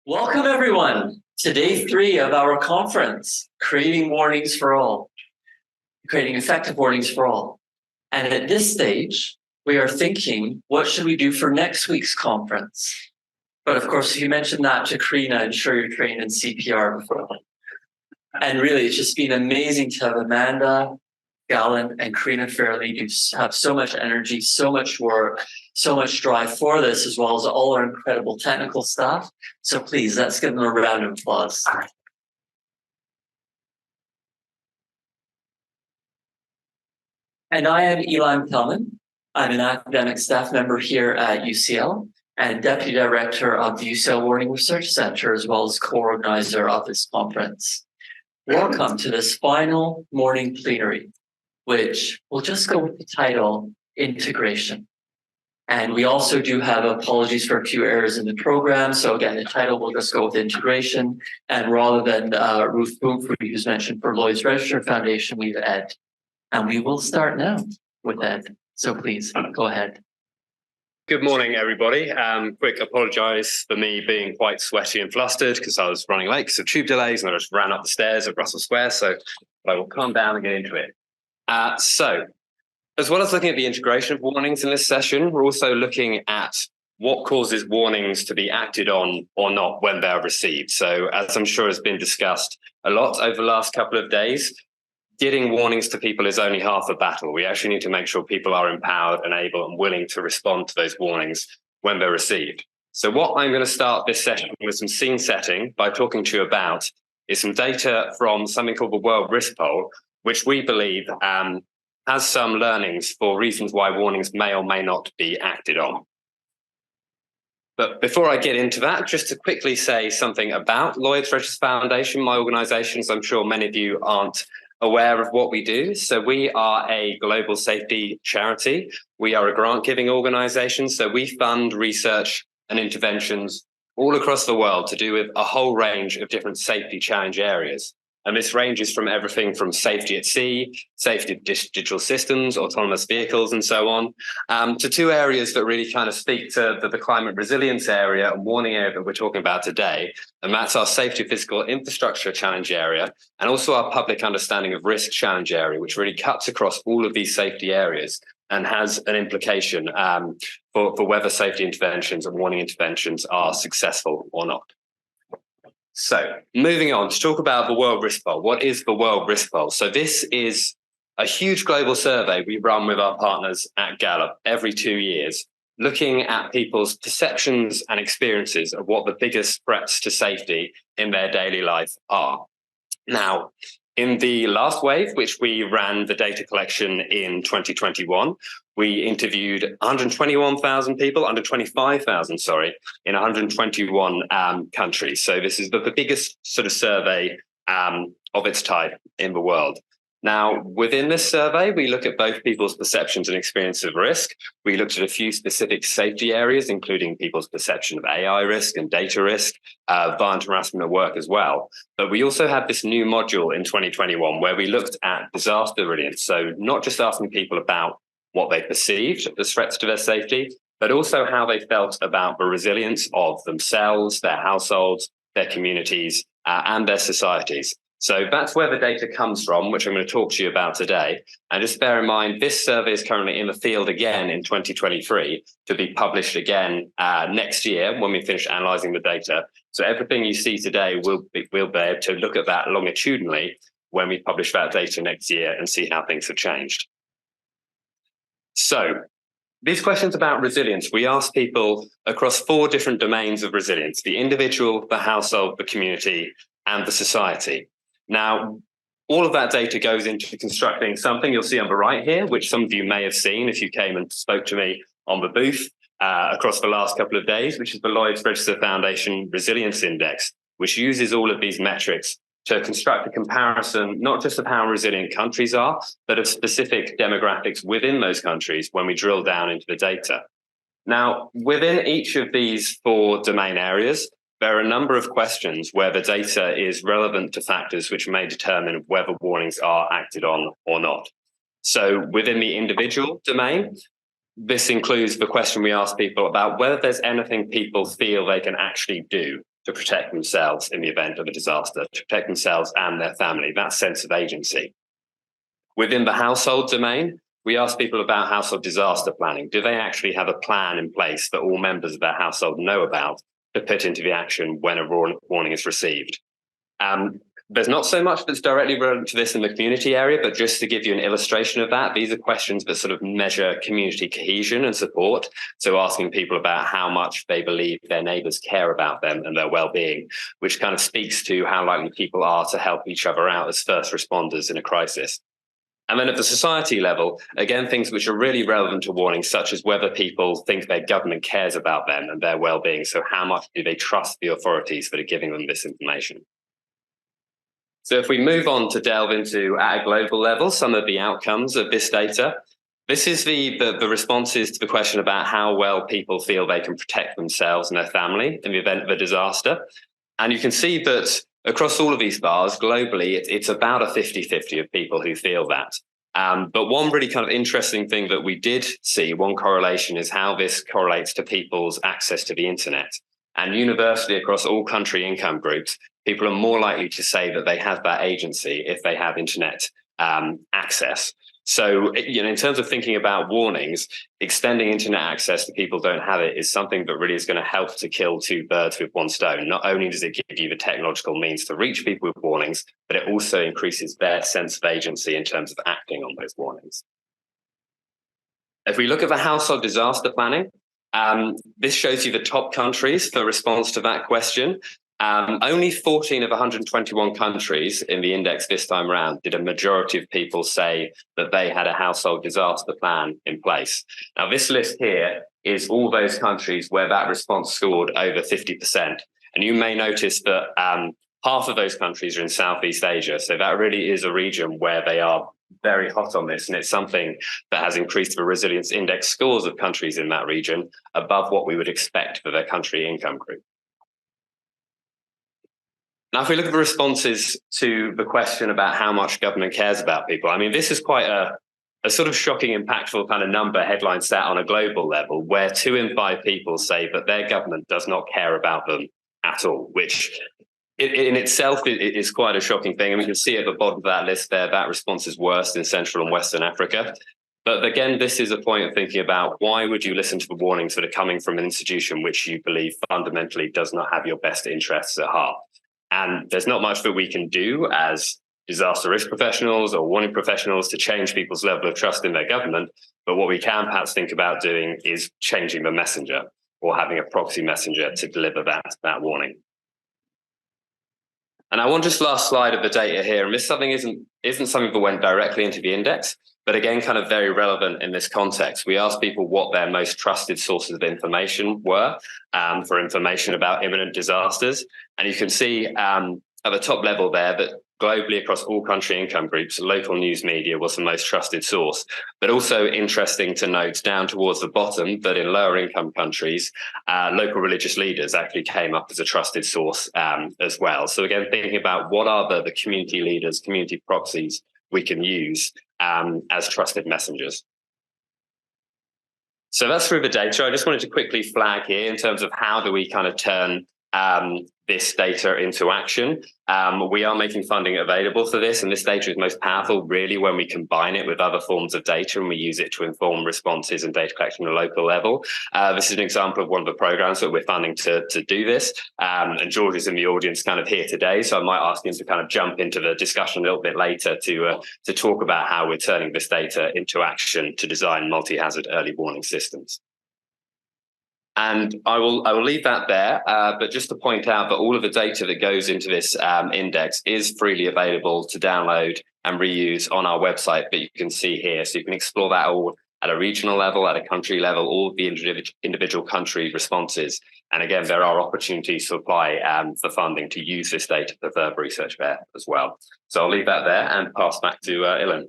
Welcome everyone to day 3 of our conference, Creating Warnings for All, Creating Effective Warnings for All. And at this stage, we are thinking, what should we do for next week's conference? But of course, you mentioned that to Karina, I'm sure you're trained in CPR before. And really, it's just been amazing to have Amanda Gallant and Karina Fairley who have so much energy, so much work, so much drive for this, as well as all our incredible technical staff. So please, let's give them a round of applause. And I am Ilan Kelman. I'm an academic staff member here at UCL and Deputy Director of the UCL Warning Research Center, as well as co-organizer of this conference. Welcome to this final morning plenary, which will just go with the title, Integration. And we also do have apologies for a few errors in the program. So again, the title will just go with integration. And rather than Ruth Boumphrey, who's mentioned for Lloyds Register Foundation, we have Ed. And we will start now with Ed. So please go ahead. Good morning, everybody. Quick apologise for me being quite sweaty and flustered because I was running late because of tube delays and I just ran up the stairs at Russell Square. So I will calm down and get into it. So as well as looking at the integration of warnings in this session, we're also looking at what causes warnings to be acted on or not when they're received. So as I'm sure has been discussed a lot over the last couple of days, getting warnings to people is only half the battle. We actually need to make sure people are empowered and able and willing to respond to those warnings when they're received. So what I'm going to start this session with some scene setting by talking to you about is some data from something called the World Risk Poll, which we believe has some learnings for reasons why warnings may or may not be acted on. But before I get into that, just to quickly say something about Lloyds Register Foundation, my organisation, as I'm sure many of you aren't aware of what we do. So we are a global safety charity. We are a grant-giving organisation. So we fund research and interventions all across the world to do with a whole range of different safety challenge areas. And this ranges from everything from safety at sea, safety of digital systems, autonomous vehicles, and so on, to two areas that really kind of speak to the climate resilience area and warning area that we're talking about today. And that's our safety of physical infrastructure challenge area, and also our public understanding of risk challenge area, which really cuts across all of these safety areas and has an implication for whether safety interventions and warning interventions are successful or not. So moving on to talk about the World Risk Poll. What is the World Risk Poll? So this is a huge global survey we run with our partners at Gallup every 2 years, looking at people's perceptions and experiences of what the biggest threats to safety in their daily life are. Now, in the last wave, which we ran the data collection in 2021, we interviewed 125,000 people, in 121 countries. So this is the biggest sort of survey of its type in the world. Now, within this survey, we look at both people's perceptions and experience of risk. We looked at a few specific safety areas, including people's perception of AI risk and data risk, violent harassment at work as well. But we also had this new module in 2021 where we looked at disaster resilience. So not just asking people about what they perceived as threats to their safety, but also how they felt about the resilience of themselves, their households, their communities, and their societies. So that's where the data comes from, which I'm going to talk to you about today. And just bear in mind, this survey is currently in the field again in 2023 to be published again next year when we finish analysing the data. So everything you see today, we'll be able to look at that longitudinally when we publish that data next year and see how things have changed. So these questions about resilience, we asked people across 4 different domains of resilience: the individual, the household, the community, and the society. Now, all of that data goes into constructing something you'll see on the right here, which some of you may have seen if you came and spoke to me on the booth across the last couple of days, which is the Lloyds Register Foundation Resilience Index, which uses all of these metrics to construct a comparison, not just of how resilient countries are, but of specific demographics within those countries when we drill down into the data. Now, within each of these 4 domain areas, there are a number of questions where the data is relevant to factors which may determine whether warnings are acted on or not. So within the individual domain, this includes the question we ask people about whether there's anything people feel they can actually do to protect themselves in the event of a disaster, to protect themselves and their family, that sense of agency. Within the household domain, we ask people about household disaster planning. Do they actually have a plan in place that all members of their household know about to put into the action when a warning is received? There's not so much that's directly relevant to this in the community area, but just to give you an illustration of that, these are questions that sort of measure community cohesion and support. So asking people about how much they believe their neighbours care about them and their well-being, which kind of speaks to how likely people are to help each other out as first responders in a crisis. And then at the society level, again, things which are really relevant to warnings, such as whether people think their government cares about them and their well-being. So how much do they trust the authorities that are giving them this information? So if we move on to delve into, at a global level, some of the outcomes of this data, this is the responses to the question about how well people feel they can protect themselves and their family in the event of a disaster. And you can see that across all of these bars globally, it's about a 50-50 of people who feel that. But one really kind of interesting thing that we did see, one correlation, is how this correlates to people's access to the internet. And universally across all country income groups, people are more likely to say that they have that agency if they have internet access. So, in terms of thinking about warnings, extending internet access to people who don't have it is something that really is going to help to kill two birds with one stone. Not only does it give you the technological means to reach people with warnings, but it also increases their sense of agency in terms of acting on those warnings. If we look at the household disaster planning, this shows you the top countries for response to that question. Only 14 of 121 countries in the index this time around did a majority of people say that they had a household disaster plan in place. Now, this list here is all those countries where that response scored over 50%. And you may notice that half of those countries are in Southeast Asia. So that really is a region where they are very hot on this. And it's something that has increased the resilience index scores of countries in that region above what we would expect for their country income group. Now, if we look at the responses to the question about how much government cares about people, I mean, this is quite a sort of shocking, impactful kind of number headline stat on a global level, where 2 in 5 people say that their government does not care about them at all, which in itself is quite a shocking thing. And we can see at the bottom of that list there, that response is worst in Central and Western Africa. But again, this is a point of thinking about why would you listen to the warnings that are coming from an institution which you believe fundamentally does not have your best interests at heart. And there's not much that we can do as disaster risk professionals or warning professionals to change people's level of trust in their government. But what we can perhaps think about doing is changing the messenger or having a proxy messenger to deliver that warning. And I want this last slide of the data here, and this something isn't something that went directly into the index, but again, kind of very relevant in this context. We asked people what their most trusted sources of information were for information about imminent disasters. And you can see at the top level there that globally across all country income groups, local news media was the most trusted source. But also interesting to note down towards the bottom that in lower income countries, local religious leaders actually came up as a trusted source as well. So again, thinking about what are the community leaders, community proxies we can use as trusted messengers. So that's through the data. I just wanted to quickly flag here in terms of how do we kind of turn this data into action. We are making funding available for this, and this data is most powerful really when we combine it with other forms of data and we use it to inform responses and data collection at a local level. This is an example of one of the programs that we're funding to do this. And George is in the audience kind of here today, so I might ask him to kind of jump into the discussion a little bit later to talk about how we're turning this data into action to design multi-hazard early warning systems. And I will leave that there, but just to point out that all of the data that goes into this index is freely available to download and reuse on our website that you can see here. So you can explore that all at a regional level, at a country level, all of the individual country responses. And again, there are opportunities to apply for funding to use this data for further research there as well. So I'll leave that there and pass back to Ilan.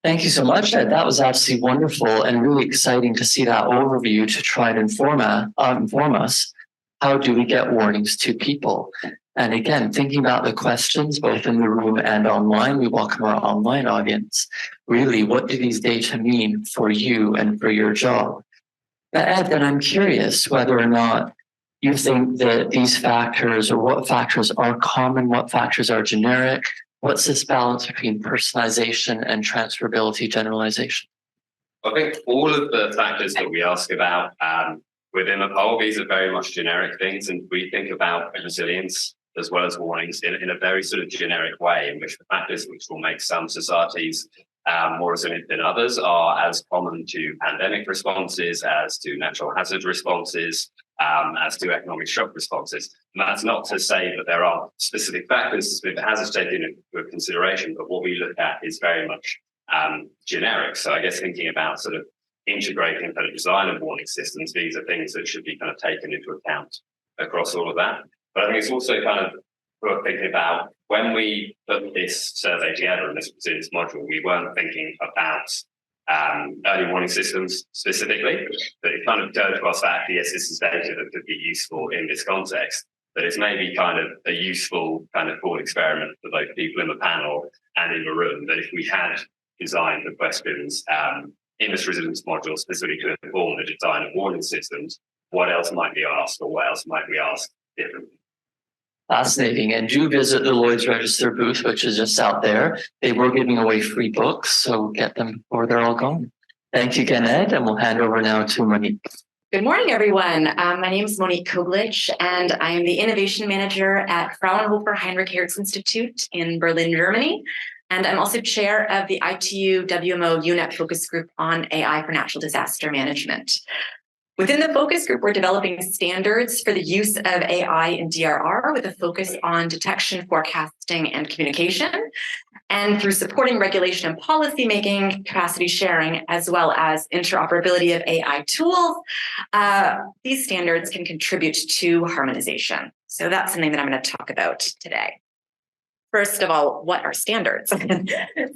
Thank you so much, Ed. That was absolutely wonderful and really exciting to see that overview to try and inform us, how do we get warnings to people? And again, thinking about the questions, both in the room and online, we welcome our online audience. Really, what do these data mean for you and for your job? But Ed, then I'm curious whether or not you think that these factors, or what factors are common, what factors are generic? What's this balance between personalization and transferability generalization? I think all of the factors that we ask about within the poll, these are very much generic things, and we think about resilience as well as warnings in a very sort of generic way, in which the factors which will make some societies more resilient than others are as common to pandemic responses, as to natural hazard responses, as to economic shock responses. And that's not to say that there are specific factors, specific hazards taken into consideration, but what we look at is very much generic. So I guess thinking about sort of integrating kind of design and warning systems, these are things that should be kind of taken into account across all of that. But I think it's also kind of worth thinking about when we put this survey together and this resilience module, we weren't thinking about early warning systems specifically, but it kind of occurred to us that yes, this is data that could be useful in this context, but it's maybe kind of a useful kind of thought experiment for both people in the panel and in the room, that if we had designed the questions in this resilience module specifically to inform the design of warning systems, what else might be asked, or what else might we ask differently? Fascinating. And do visit the Lloyds Register booth, which is just out there. They were giving away free books, so get them before they're all gone. Thank you again, Ed, and we'll hand over now to Monique. Good morning, everyone. My name is Monique Kuglitsch, and I am the Innovation Manager at Fraunhofer Heinrich Hertz Institute in Berlin, Germany. And I'm also chair of the ITU WMO UNEP focus group on AI for natural disaster management. Within the focus group, we're developing standards for the use of AI in DRR with a focus on detection, forecasting, and communication. And through supporting regulation and policy making, capacity sharing, as well as interoperability of AI tools, these standards can contribute to harmonization. So that's something that I'm going to talk about today. First of all, what are standards?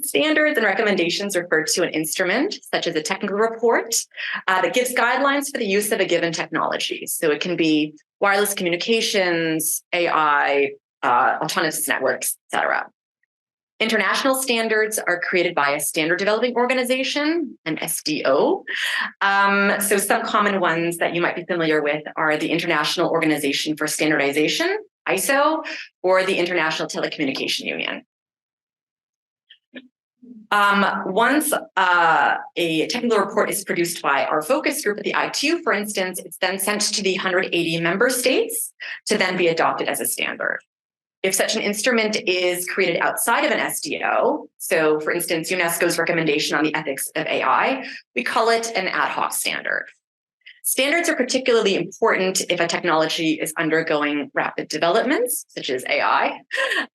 Standards and recommendations refer to an instrument, such as a technical report, that gives guidelines for the use of a given technology. So it can be wireless communications, AI, autonomous networks, etc. International standards are created by a standard developing organization, an SDO. So some common ones that you might be familiar with are the International Organization for Standardization, ISO, or the International Telecommunication Union. Once a technical report is produced by our focus group at the ITU, for instance, it's then sent to the 180 member states to then be adopted as a standard. If such an instrument is created outside of an SDO, so for instance, UNESCO's recommendation on the ethics of AI, we call it an ad hoc standard. Standards are particularly important if a technology is undergoing rapid developments, such as AI,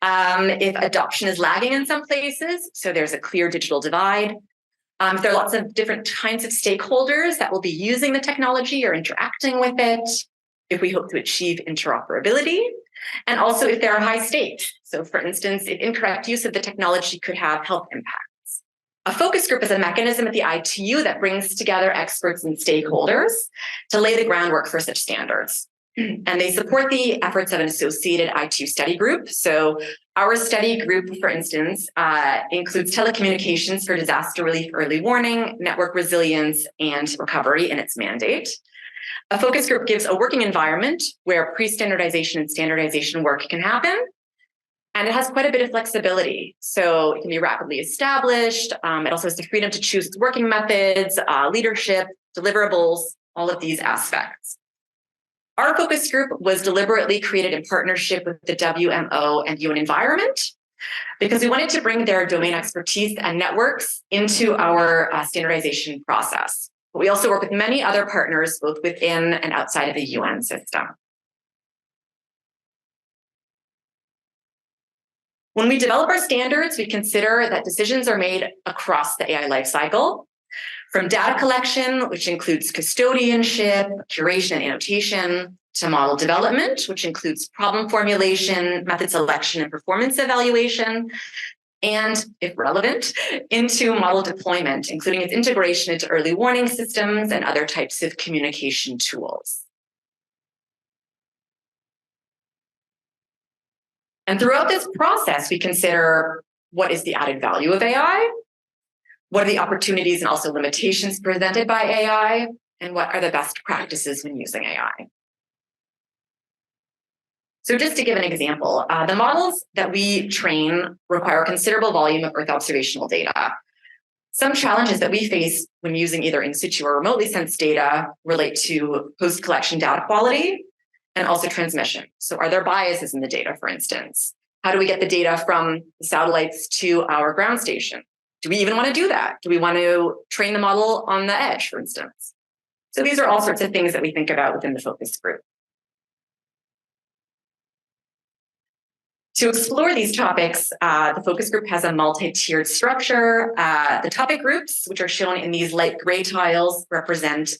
if adoption is lagging in some places, so there's a clear digital divide. If there are lots of different kinds of stakeholders that will be using the technology or interacting with it, if we hope to achieve interoperability, and also if there are high stakes. So for instance, if incorrect use of the technology could have health impacts. A focus group is a mechanism at the ITU that brings together experts and stakeholders to lay the groundwork for such standards. And they support the efforts of an associated ITU study group. So our study group, for instance, includes telecommunications for disaster relief, early warning, network resilience, and recovery in its mandate. A focus group gives a working environment where pre-standardization and standardization work can happen. And it has quite a bit of flexibility. So it can be rapidly established. It also has the freedom to choose its working methods, leadership, deliverables, all of these aspects. Our focus group was deliberately created in partnership with the WMO and UN Environment because we wanted to bring their domain expertise and networks into our standardization process. But we also work with many other partners, both within and outside of the UN system. When we develop our standards, we consider that decisions are made across the AI lifecycle, from data collection, which includes custodianship, curation, and annotation, to model development, which includes problem formulation, method selection, and performance evaluation, and, if relevant, into model deployment, including its integration into early warning systems and other types of communication tools. And throughout this process, we consider what is the added value of AI, what are the opportunities and also limitations presented by AI, and what are the best practices when using AI. So just to give an example, the models that we train require a considerable volume of Earth observational data. Some challenges that we face when using either in situ or remotely sensed data relate to post-collection data quality and also transmission. So are there biases in the data, for instance? How do we get the data from the satellites to our ground station? Do we even want to do that? Do we want to train the model on the edge, for instance? So these are all sorts of things that we think about within the focus group. To explore these topics, the focus group has a multi-tiered structure. The topic groups, which are shown in these light gray tiles, represent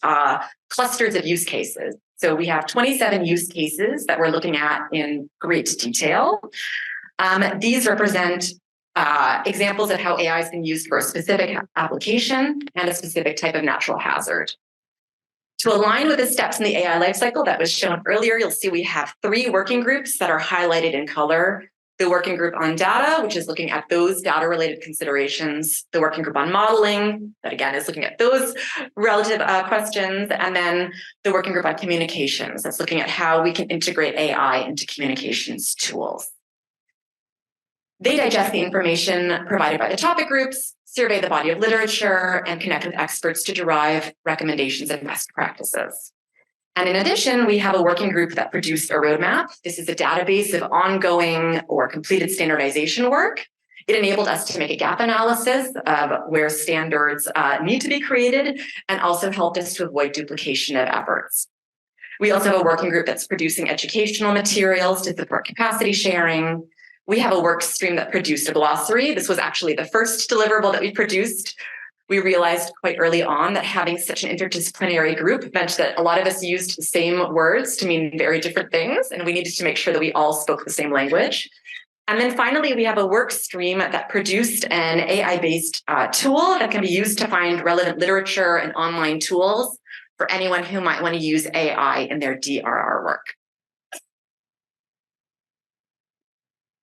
clusters of use cases. So we have 27 use cases that we're looking at in great detail. These represent examples of how AI has been used for a specific application and a specific type of natural hazard. To align with the steps in the AI lifecycle that was shown earlier, you'll see we have 3 working groups that are highlighted in color. The working group on data, which is looking at those data-related considerations. The working group on modeling, that again is looking at those relative questions. And then the working group on communications, that's looking at how we can integrate AI into communications tools. They digest the information provided by the topic groups, survey the body of literature, and connect with experts to derive recommendations and best practices. And in addition, we have a working group that produced a roadmap. This is a database of ongoing or completed standardization work. It enabled us to make a gap analysis of where standards need to be created and also helped us to avoid duplication of efforts. We also have a working group that's producing educational materials to support capacity sharing. We have a work stream that produced a glossary. This was actually the first deliverable that we produced. We realized quite early on that having such an interdisciplinary group meant that a lot of us used the same words to mean very different things, and we needed to make sure that we all spoke the same language. And then finally, we have a work stream that produced an AI-based tool that can be used to find relevant literature and online tools for anyone who might want to use AI in their DRR work.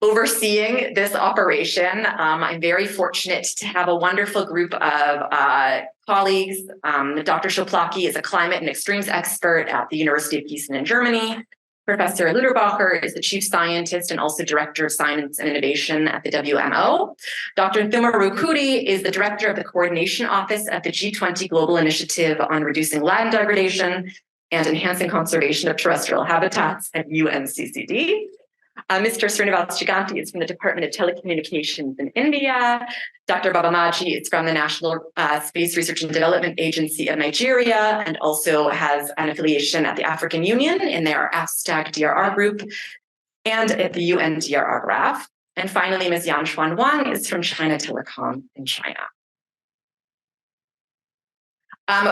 Overseeing this operation, I'm very fortunate to have a wonderful group of colleagues. Dr. Schoplacki is a climate and extremes expert at the University of Gießen in Germany. Professor Luderbacher is the chief scientist and also director of science and innovation at the WMO. Dr. Thumaru Kudi is the director of the coordination office at the G20 Global Initiative on Reducing Land Degradation and Enhancing Conservation of Terrestrial Habitats at UNCCD. Mr. Srinivas Giganti is from the Department of Telecommunications in India. Dr. Babamaji is from the National Space Research and Development Agency of Nigeria and also has an affiliation at the African Union in their AFSTAC DRR group and at the UNDRR graph. And finally, Ms. Yanshuan Wang is from China Telecom in China.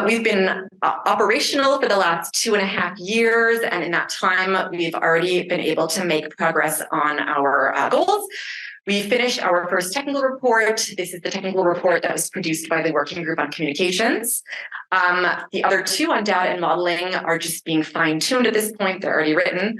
We've been operational for the last 2.5 years, and in that time, we've already been able to make progress on our goals. We finished our first technical report. This is the technical report that was produced by the working group on communications. The other 2 on data and modeling are just being fine-tuned at this point. They're already written.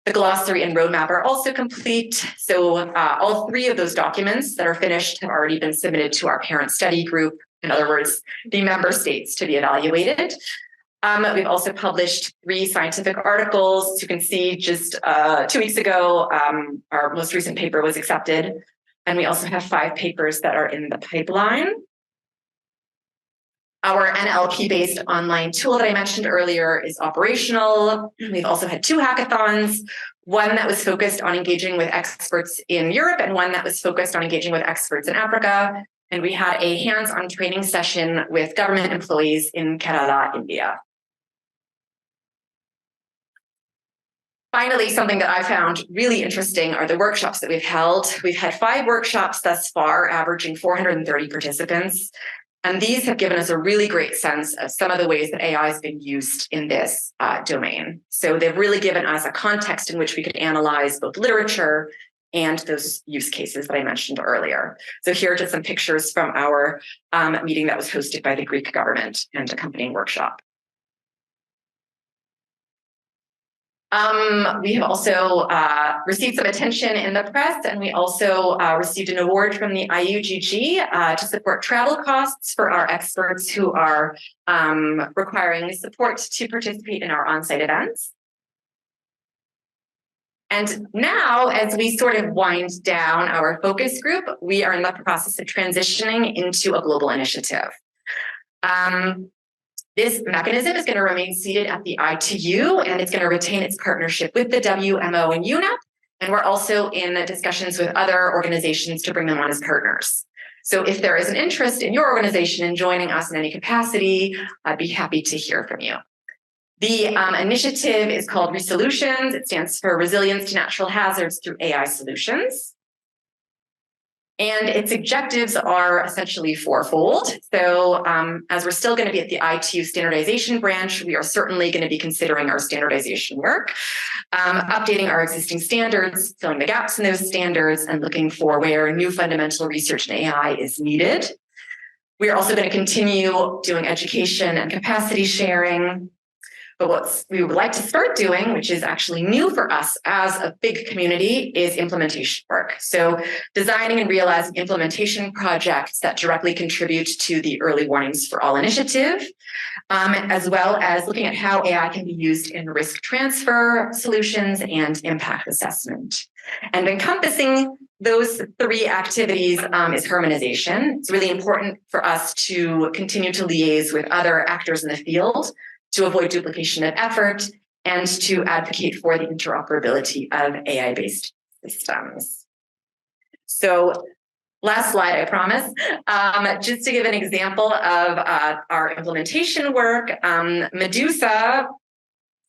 The glossary and roadmap are also complete. So all 3 of those documents that are finished have already been submitted to our parent study group. In other words, the member states to be evaluated. We've also published 3 scientific articles. As you can see, just 2 weeks ago, our most recent paper was accepted. And we also have 5 papers that are in the pipeline. Our NLP-based online tool that I mentioned earlier is operational. We've also had 2 hackathons, one that was focused on engaging with experts in Europe and one that was focused on engaging with experts in Africa. And we had a hands-on training session with government employees in Kerala, India. Finally, something that I found really interesting are the workshops that we've held. We've had 5 workshops thus far, averaging 430 participants. And these have given us a really great sense of some of the ways that AI has been used in this domain. So they've really given us a context in which we could analyze both literature and those use cases that I mentioned earlier. So here are just some pictures from our meeting that was hosted by the Greek government and accompanying workshop. We have also received some attention in the press, and we also received an award from the IUGG to support travel costs for our experts who are requiring support to participate in our on-site events. And now, as we sort of wind down our focus group, we are in the process of transitioning into a global initiative. This mechanism is going to remain seated at the ITU, and it's going to retain its partnership with the WMO and UNEP. And we're also in discussions with other organizations to bring them on as partners. So if there is an interest in your organization in joining us in any capacity, I'd be happy to hear from you. The initiative is called ReSolutions. It stands for Resilience to Natural Hazards Through AI Solutions. And its objectives are essentially fourfold. So as we're still going to be at the ITU standardization branch, we are certainly going to be considering our standardization work, updating our existing standards, filling the gaps in those standards, and looking for where new fundamental research in AI is needed. We are also going to continue doing education and capacity sharing. But what we would like to start doing, which is actually new for us as a big community, is implementation work. So designing and realizing implementation projects that directly contribute to the Early Warnings for All initiative, as well as looking at how AI can be used in risk transfer solutions and impact assessment. And encompassing those three activities is harmonization. It's really important for us to continue to liaise with other actors in the field to avoid duplication of effort, and to advocate for the interoperability of AI-based systems. So last slide, I promise. Just to give an example of our implementation work, MEDUSA,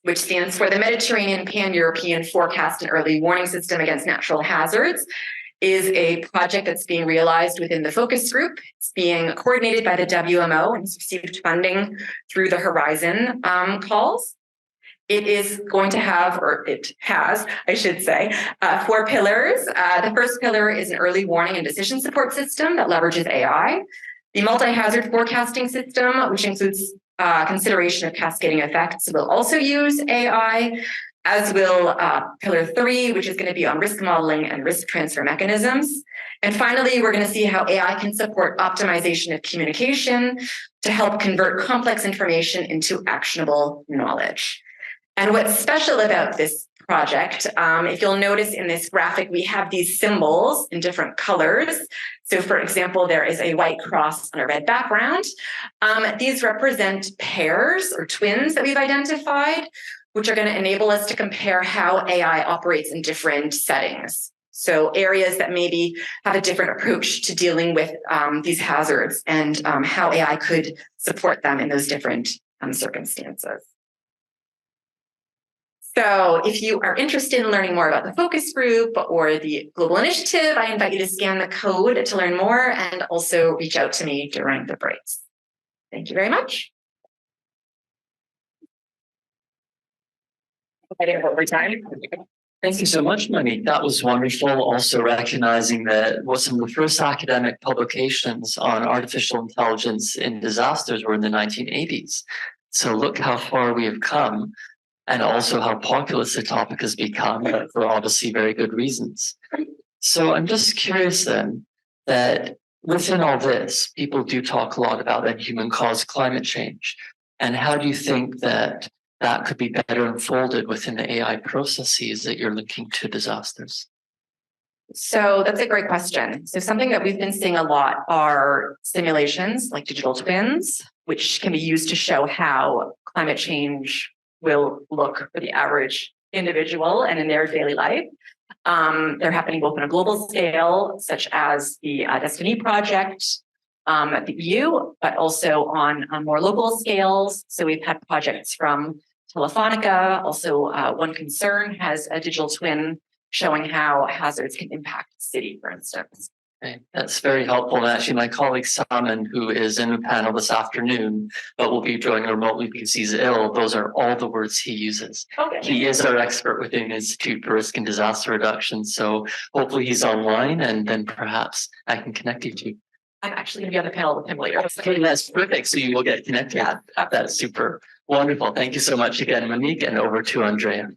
which stands for the Mediterranean Pan-European Forecast and Early Warning System Against Natural Hazards, is a project that's being realized within the focus group. It's being coordinated by the WMO and it's received funding through the Horizon calls. It is going to have, or it has, I should say, 4 pillars. The first pillar is an early warning and decision support system that leverages AI. The multi-hazard forecasting system, which includes consideration of cascading effects, will also use AI, as will pillar 3, which is going to be on risk modeling and risk transfer mechanisms. And finally, we're going to see how AI can support optimization of communication to help convert complex information into actionable knowledge. And what's special about this project, if you'll notice in this graphic, we have these symbols in different colors. So for example, there is a white cross on a red background. These represent pairs or twins that we've identified, which are going to enable us to compare how AI operates in different settings. So areas that maybe have a different approach to dealing with these hazards and how AI could support them in those different circumstances. So if you are interested in learning more about the focus group or the global initiative, I invite you to scan the code to learn more and also reach out to me during the breaks. Thank you very much. I didn't over time. Thank you so much, Monique. That was wonderful. Also recognizing that what some of the first academic publications on artificial intelligence in disasters were in the 1980s. So look how far we have come, and also how populous the topic has become, but for obviously very good reasons. So I'm just curious then that within all this, people do talk a lot about that human-caused climate change. And how do you think that that could be better unfolded within the AI processes that you're linking to disasters? So that's a great question. So something that we've been seeing a lot are simulations like digital twins, which can be used to show how climate change will look for the average individual and in their daily life. They're happening both on a global scale, such as the Destiny project at the EU, but also on more local scales. So we've had projects from Telefonica. Also, One Concern has a digital twin showing how hazards can impact the city, for instance. Okay. That's very helpful. And actually, my colleague Simon, who is in the panel this afternoon, but will be joining remotely because he's ill, those are all the words he uses. Okay. He is our expert within the Institute for Risk and Disaster Reduction. So hopefully he's online, and then perhaps I can connect you to. I'm actually going to be on the panel with him later. Okay, that's perfect. So you will get connected. Yeah. That's super wonderful. Thank you so much again, Monique, and over to Andrea.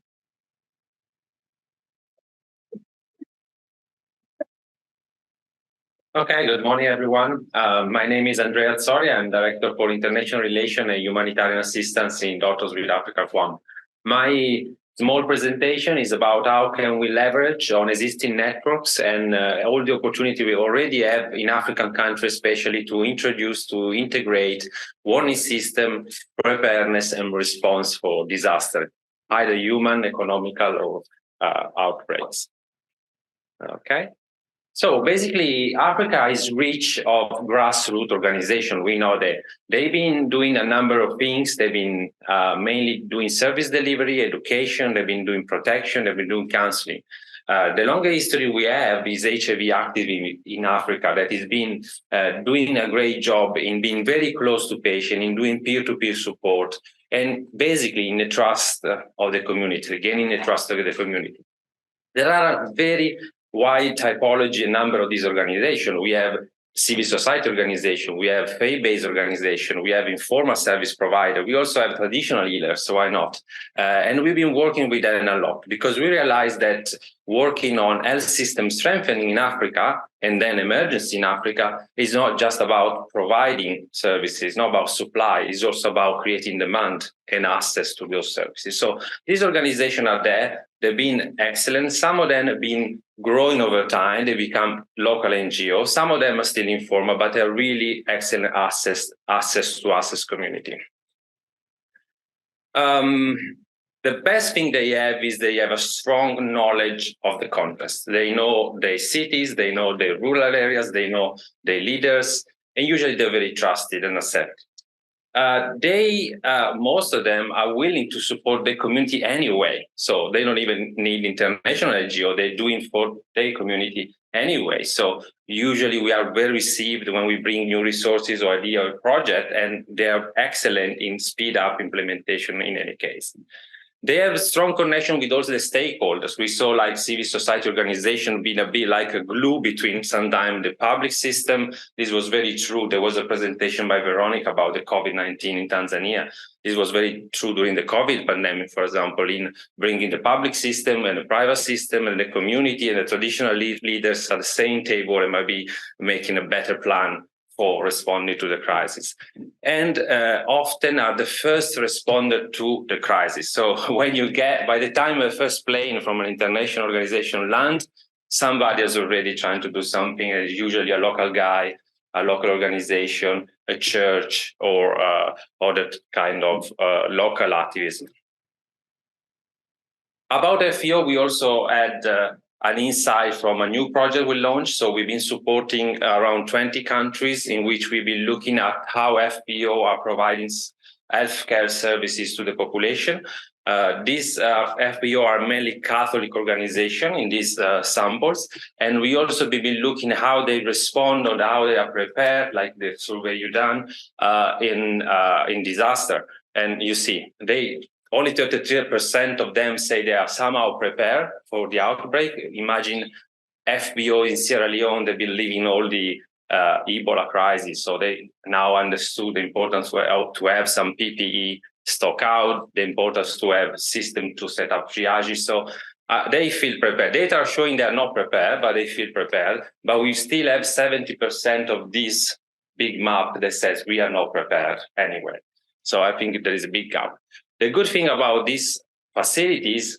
Okay, good morning, everyone. My name is Andrea Atzori. I'm Director for International Relations and Humanitarian Assistance in Doctors with Africa CUAMM. My small presentation is about how can we leverage on existing networks and all the opportunity we already have in African countries, especially to integrate warning system, preparedness and response for disaster, either human, economical or outbreaks. Okay. So basically, Africa is rich of grassroots organization. We know that they've been doing a number of things. They've been mainly doing service delivery, education. They've been doing protection. They've been doing counseling. The longer history we have is HIV active in Africa that has been doing a great job in being very close to patients, in doing peer-to-peer support, and basically in the trust of the community, gaining the trust of the community. There are a very wide typology, a number of these organizations. We have civil society organization, we have faith-based organization, we have informal service provider, we also have traditional healers, so why not? And we've been working with that a lot because we realized that working on health system strengthening in Africa and then emergency in Africa is not just about providing services, not about supply, it's also about creating demand and access to those services. So these organizations are there, they've been excellent. Some of them have been growing over time, they become local NGOs. Some of them are still informal, but they're really excellent access to access community. The best thing they have is they have a strong knowledge of the context. They know their cities, they know their rural areas, they know their leaders, and usually they're very trusted and accepted. Most of them are willing to support the community anyway. So they don't even need international NGO, they're doing for their community anyway. So usually we are well received when we bring new resources or idea or project, and they are excellent in speed up implementation in any case. They have a strong connection with also the stakeholders. We saw like civil society organization being a bit like a glue between sometimes the public system. This was very true. There was a presentation by Veronica about the COVID-19 in Tanzania. This was very true during the COVID pandemic, for example, in bringing the public system and the private system and the community and the traditional leaders at the same table and maybe making a better plan for responding to the crisis, and often are the first responder to the crisis. So when you by the time the first plane from an international organization lands, somebody is already trying to do something. It's usually a local guy, a local organization, a church, or other kind of local activism. About FPO, we also had an insight from a new project we launched. So we've been supporting around 20 countries in which we've been looking at how FPO are providing healthcare services to the population. These FPO are mainly Catholic organizations in these samples. And we also been looking at how they respond or how they are prepared, like the survey you done in disaster. And you see, only 33% of them say they are somehow prepared for the outbreak. Imagine FBO in Sierra Leone, they've been living all the Ebola crisis. So they now understood the importance to have some PPE stock out, the importance to have a system to set up triage. So they feel prepared. Data are showing they are not prepared, but they feel prepared. But we still have 70% of this big map that says we are not prepared anyway. So I think there is a big gap. The good thing about these facilities,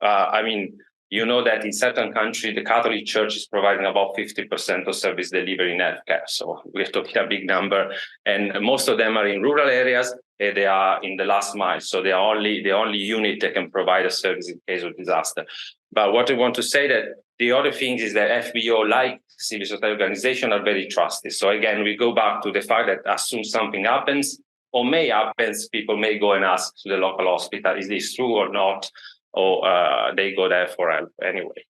you know that in certain countries, the Catholic Church is providing about 50% of service delivery in healthcare. So we're talking a big number. And most of them are in rural areas, and they are in the last mile. So the only unit that can provide a service in case of disaster. But what I want to say that the other thing is that FBO, like civil society organizations, are very trusted. So again, we go back to the fact that as soon as something happens, or may happen, people may go and ask to the local hospital, is this true or not? Or they go there for help anyway.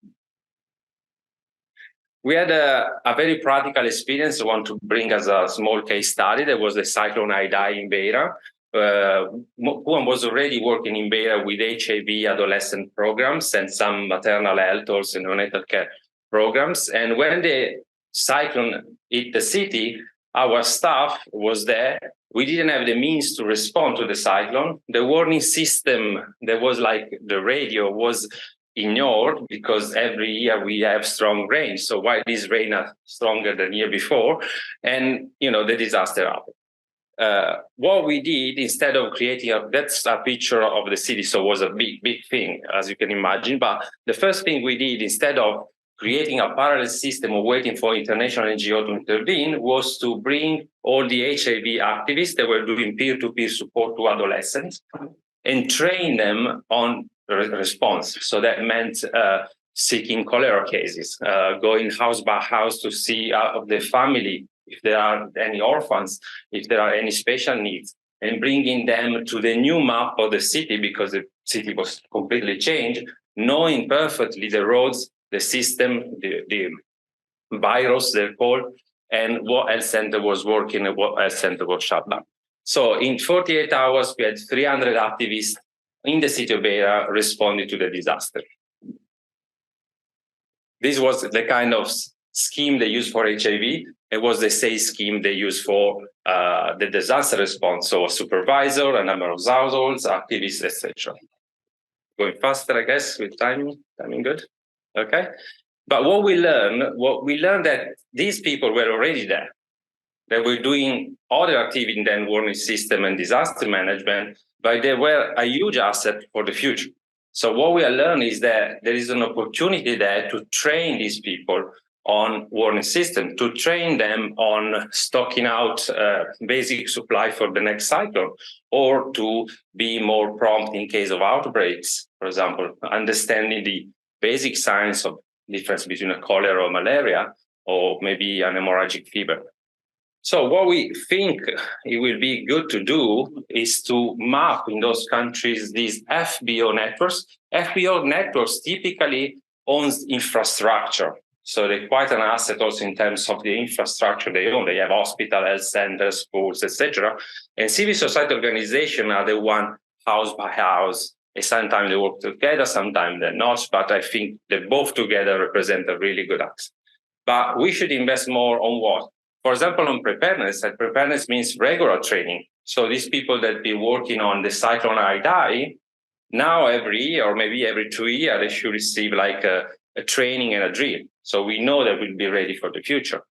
We had a very practical experience I want to bring as a small case study. There was the cyclone Idai in Beira. CUAMM was already working in Beira with HIV adolescent programs and some maternal health, also neonatal care programs. And when the cyclone hit the city, our staff was there. We didn't have the means to respond to the cyclone. The warning system, that was like the radio, was ignored because every year we have strong rain. So why this rain are stronger than the year before? And, the disaster happened. what we did, instead of creating that's a picture of the city, so it was a big thing, as you can imagine. But the first thing we did, instead of creating a parallel system of waiting for international NGO to intervene, was to bring all the HIV activists that were doing peer-to-peer support to adolescents and train them on response. So that meant seeking cholera cases, going house by house to see of the family if there are any orphans, if there are any special needs, and bringing them to the new map of the city, because the city was completely changed, knowing perfectly the roads, the system, the virus, they're called, and what health center was working and what health center was shut down. So in 48 hours, we had 300 activists in the city of Beira responding to the disaster. This was the kind of scheme they used for HIV. It was the same scheme they used for the disaster response. So a supervisor, a number of households, activists, etc. Going faster, I guess, with timing. Timing good? Okay. But what we learned that these people were already there. They were doing other activity than warning system and disaster management, but they were a huge asset for the future. So what we are learning is that there is an opportunity there to train these people on warning system, to train them on stocking out basic supply for the next cycle, or to be more prompt in case of outbreaks, for example, understanding the basic science of difference between a cholera or malaria, or maybe an hemorrhagic fever. So what we think it will be good to do is to map in those countries these FBO networks. FBO networks typically owns infrastructure. So they're quite an asset also in terms of the infrastructure they own. They have hospital, health centers, schools, etc. And civil society organizations are the one house by house. And sometimes they work together, sometimes they're not. But I think they both together represent a really good asset. But we should invest more on what? For example, on preparedness, and preparedness means regular training. So these people that be working on the cyclone Idai, now every year or maybe every 2 years, they should receive like a training and a drill. So we know that we'll be ready for the future.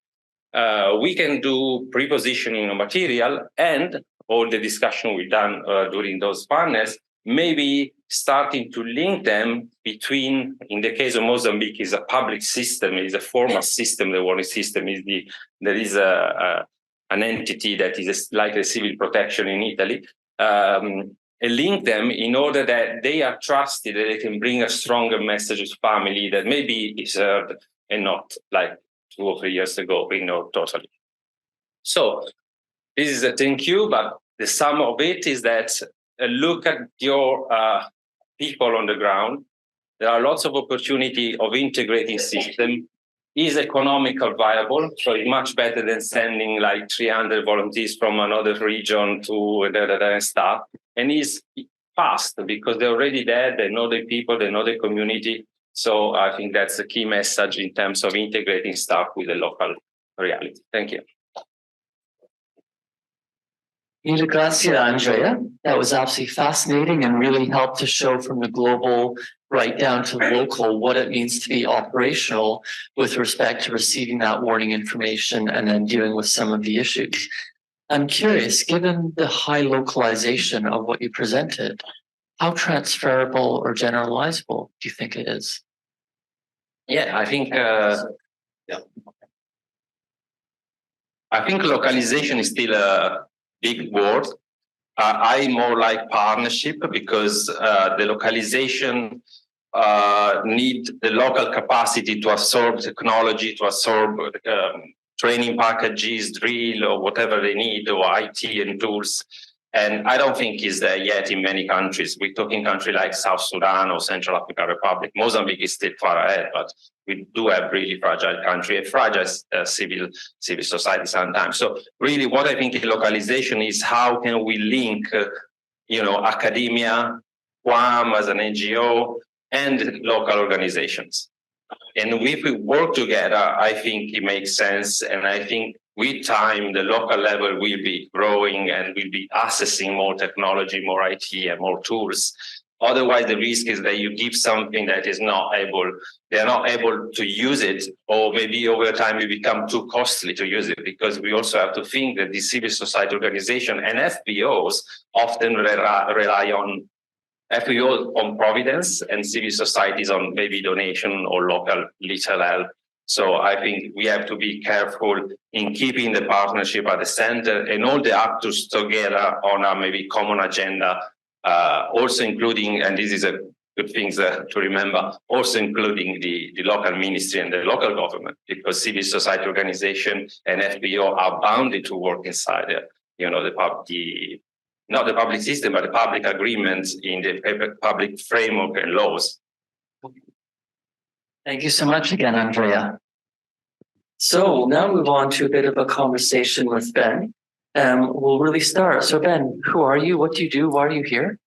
We can do pre-positioning of material, and all the discussion we've done during those panels, maybe starting to link them between, in the case of Mozambique, is a public system, is a formal system. The warning system is there is an entity that is like the civil protection in Italy, and link them in order that they are trusted, that they can bring a stronger message to family that maybe is heard and not like 2 or 3 years ago, we know totally. So this is a thank you, but the sum of it is that look at your people on the ground. There are lots of opportunity of integrating system. Is economical viable? So it's much better than sending like 300 volunteers from another region to the staff. And is fast because they're already there. They know the people, they know the community. So I think that's the key message in terms of integrating staff with the local reality. Thank you. Mille grazie, Andrea. That was absolutely fascinating and really helped to show from the global right down to local what it means to be operational with respect to receiving that warning information and then dealing with some of the issues. I'm curious, given the high localization of what you presented, how transferable or generalizable do you think it is? Yeah, I think localization is still a big word. I more like partnership because the localization need the local capacity to absorb technology, to absorb training packages, drill, or whatever they need, or IT and tools. And I don't think it's there yet in many countries. We're talking countries like South Sudan or Central African Republic. Mozambique is still far ahead, but we do have really fragile country and fragile civil society sometimes. So really what I think in localization is how can we link, academia, CUAMM as an NGO, and local organizations. And if we work together, I think it makes sense. And I think with time, the local level will be growing and will be accessing more technology, more IT, and more tools. Otherwise, the risk is that you give something that is they are not able to use it, or maybe over time it become too costly to use it, because we also have to think that the civil society organization and FBOs often rely on FBOs on providence and civil societies on maybe donation or local little help. So I think we have to be careful in keeping the partnership at the center and all the actors together on a maybe common agenda, also including, and this is a good thing to remember, also including the local ministry and the local government, because civil society organization and FBO are bounded to work inside not the public system, but the public agreements in the public framework and laws. Thank you so much again, Andrea. So we'll now move on to a bit of a conversation with Ben. We'll really start. So Ben, who are you? What do you do? Why are you here?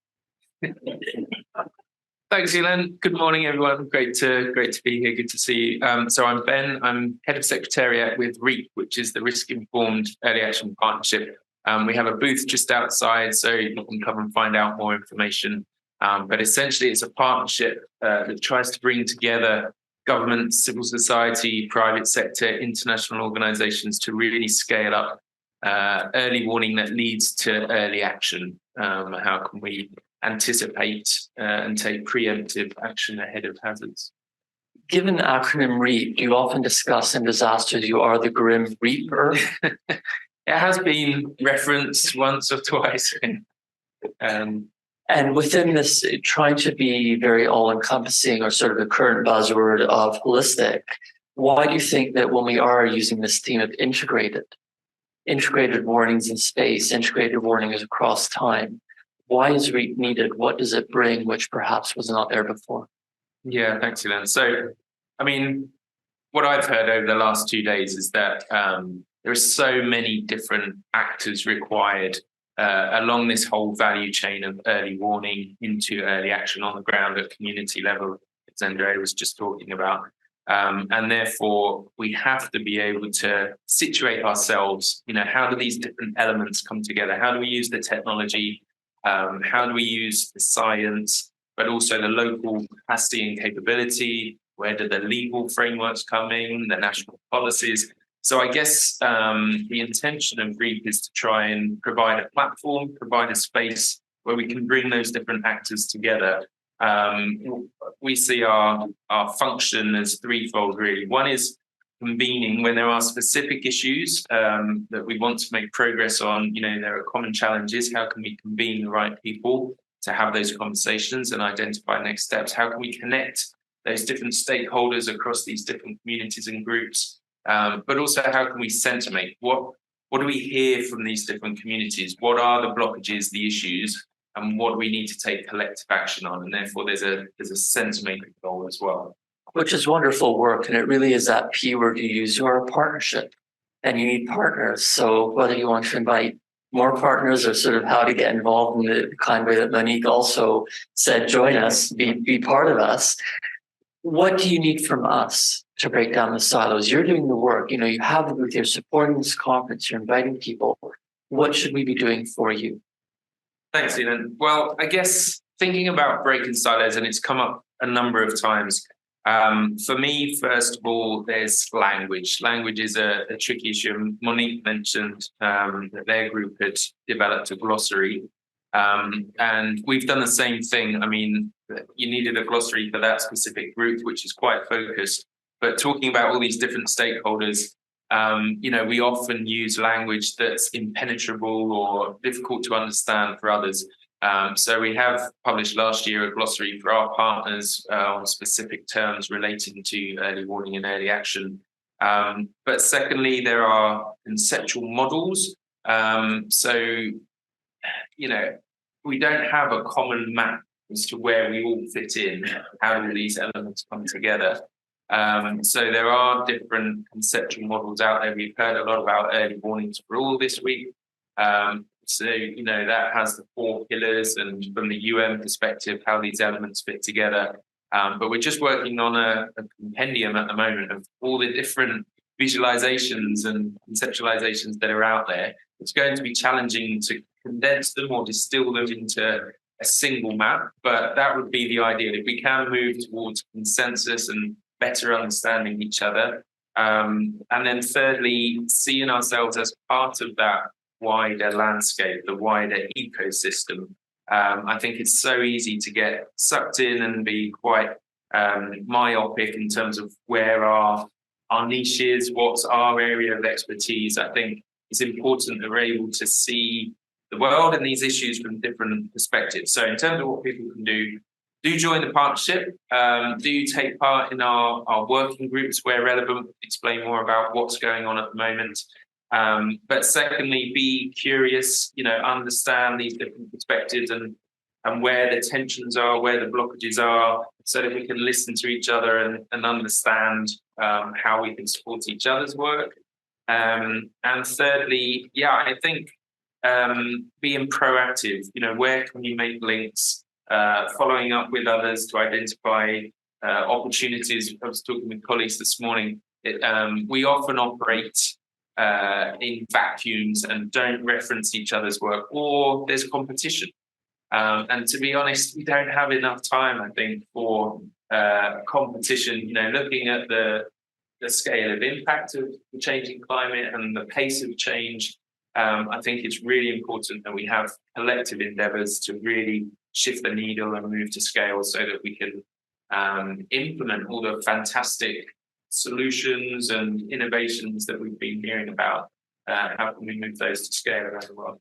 Thanks, Ilan. Good morning, everyone. Great to be here. Good to see you. So I'm Ben. I'm head of secretariat with REAP, which is the Risk Informed Early Action Partnership. We have a booth just outside, so you can come and find out more information. But essentially, it's a partnership that tries to bring together government, civil society, private sector, international organizations to really scale up early warning that leads to early action. How can we anticipate and take preemptive action ahead of hazards? Given the acronym REAP, do you often discuss in disasters you are the Grim Reaper? It has been referenced once or twice. And within this, trying to be very all-encompassing, or sort of the current buzzword of holistic, why do you think that when we are using this theme of integrated warnings in space, integrated warnings across time, why is REAP needed? What does it bring, which perhaps was not there before? Yeah, thanks, Ilan. So, I mean, what I've heard over the last 2 days is that there are so many different actors required along this whole value chain of early warning into early action on the ground at community level, as Andrea was just talking about. And therefore, we have to be able to situate ourselves, how do these different elements come together? How do we use the technology? How do we use the science, but also the local capacity and capability? Where do the legal frameworks come in, the national policies? So I guess the intention of REAP is to try and provide a platform, provide a space where we can bring those different actors together. We see our function as threefold, really. One is convening when there are specific issues that we want to make progress on. There are common challenges. How can we convene the right people to have those conversations and identify next steps? How can we connect those different stakeholders across these different communities and groups? But also, how can we sentimate? What do we hear from these different communities? What are the blockages, the issues, and what do we need to take collective action on? And therefore, there's a sentimental goal as well. Which is wonderful work, and it really is that P word you use. You're a partnership, and you need partners. So whether you want to invite more partners or sort of how to get involved in the kind of way that Monique also said, join us, be part of us. What do you need from us to break down the silos? You're doing the work. You have the booth, you're supporting this conference, you're inviting people. What should we be doing for you? Thanks, Ilan. Well, I guess thinking about breaking silos, and it's come up a number of times. For me, first of all, there's language. Language is a tricky issue. Monique mentioned that their group had developed a glossary. And we've done the same thing. I mean, you needed a glossary for that specific group, which is quite focused. But talking about all these different stakeholders, we often use language that's impenetrable or difficult to understand for others. So we have published last year a glossary for our partners on specific terms relating to early warning and early action. But secondly, there are conceptual models. We don't have a common map as to where we all fit in. How do these elements come together? So there are different conceptual models out there. We've heard a lot about early warnings for all this week. That has the 4 pillars, and from the UN perspective, how these elements fit together. But we're just working on a compendium at the moment of all the different visualizations and conceptualizations that are out there. It's going to be challenging to condense them or distill them into a single map, but that would be the ideal. If we can move towards consensus and better understanding each other. And then thirdly, seeing ourselves as part of that wider landscape, the wider ecosystem. I think it's so easy to get sucked in and be quite myopic in terms of where our niche is, what's our area of expertise. I think it's important that we're able to see the world and these issues from different perspectives. So in terms of what people can do join the partnership, do take part in our working groups where relevant, explain more about what's going on at the moment. But secondly, be curious, understand these different perspectives and where the tensions are, where the blockages are, so that we can listen to each other and understand how we can support each other's work. And thirdly, I think being proactive, where can you make links, following up with others to identify opportunities. I was talking with colleagues this morning. We often operate in vacuums and don't reference each other's work, or there's competition. And to be honest, we don't have enough time, I think, for competition, looking at the scale of impact of the changing climate and the pace of change. I think it's really important that we have collective endeavours to really shift the needle and move to scale so that we can implement all the fantastic solutions and innovations that we've been hearing about. How can we move those to scale around the world?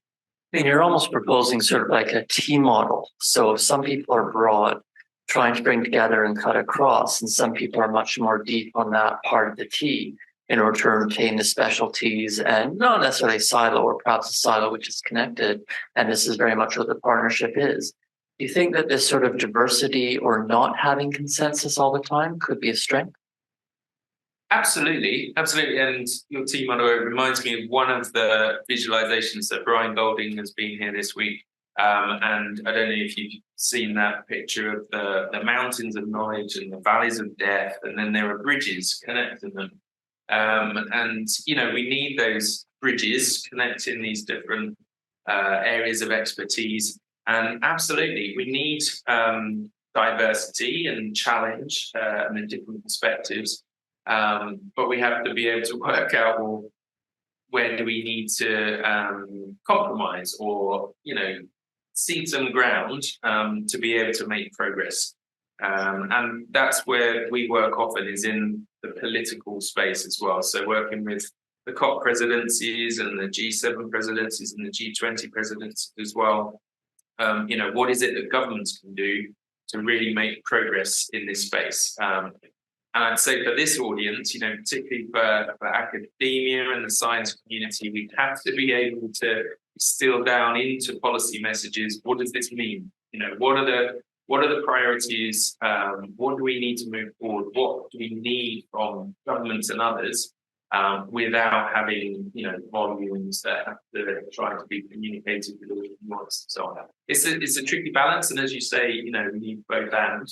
And you're almost proposing sort of like a T model. So some people are broad, trying to bring together and cut across, and some people are much more deep on that part of the T in order to retain the specialties and not necessarily a silo, or perhaps a silo which is connected. And this is very much what the partnership is. Do you think that this sort of diversity or not having consensus all the time could be a strength? Absolutely. And your team model reminds me of one of the visualizations that Brian Golding has been here this week. And I don't know if you've seen that picture of the mountains of knowledge and the valleys of death, and then there are bridges connecting them. And we need those bridges connecting these different areas of expertise. And absolutely, we need diversity and challenge and the different perspectives. But we have to be able to work out, well, where do we need to compromise or, cede some ground to be able to make progress. And that's where we work often, is in the political space as well. So working with the COP presidencies and the G7 presidencies and the G20 presidents as well. What is it that governments can do to really make progress in this space? And I'd say for this audience, particularly for academia and the science community, we have to be able to distill down into policy messages. What does this mean? What are the priorities? What do we need to move forward? What do we need from governments and others without having volumes that have to try to be communicated with all the nuance and so on? It's a tricky balance, and as you say, we need both and.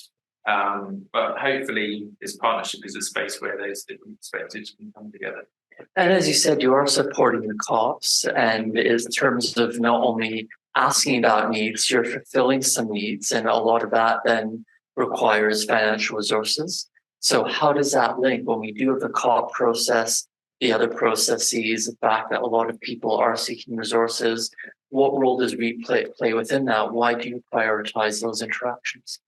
But hopefully, this partnership is a space where those different perspectives can come together. And as you said, you are supporting the COPs, and in terms of not only asking about needs, you're fulfilling some needs, and a lot of that then requires financial resources. So how does that link when we do have the COP process, the other processes, the fact that a lot of people are seeking resources? What role does we play within that? Why do you prioritize those interactions?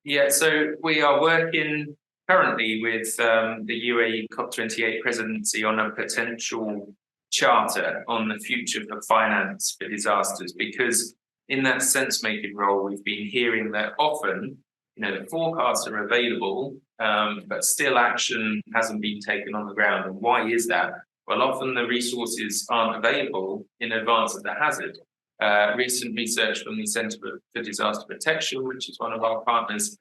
Yeah, so we are working currently with the UAE COP28 presidency on a potential charter on the future for finance for disasters, because in that sense-making role, we've been hearing that often, the forecasts are available, but still action hasn't been taken on the ground. And why is that? Well, often the resources aren't available in advance of the hazard. Recent research from the Centre for Disaster Protection, which is one of our partners,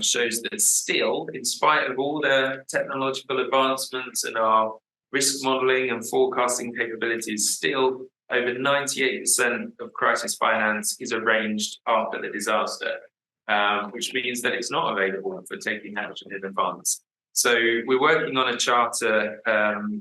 shows that still, in spite of all the technological advancements and our risk modelling and forecasting capabilities, still over 98% of crisis finance is arranged after the disaster, which means that it's not available for taking action in advance. So we're working on a charter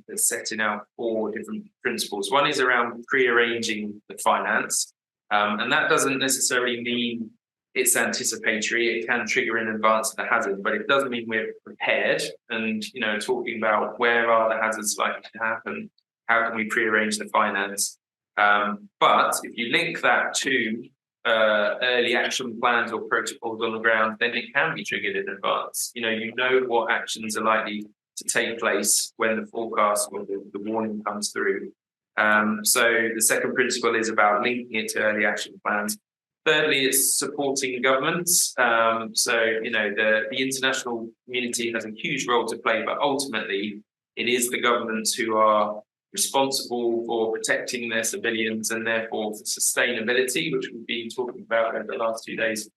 that's setting out 4 different principles. One is around pre-arranging the finance. And that doesn't necessarily mean it's anticipatory. It can trigger in advance of the hazard, but it does mean we're prepared and, talking about where are the hazards likely to happen, how can we prearrange the finance. But if you link that to early action plans or protocols on the ground, then it can be triggered in advance. You know what actions are likely to take place when the forecast or the warning comes through. So the second principle is about linking it to early action plans. Thirdly, it's supporting governments. The international community has a huge role to play, but ultimately it is the governments who are responsible for protecting their civilians and therefore for sustainability, which we've been talking about over the last 2 days.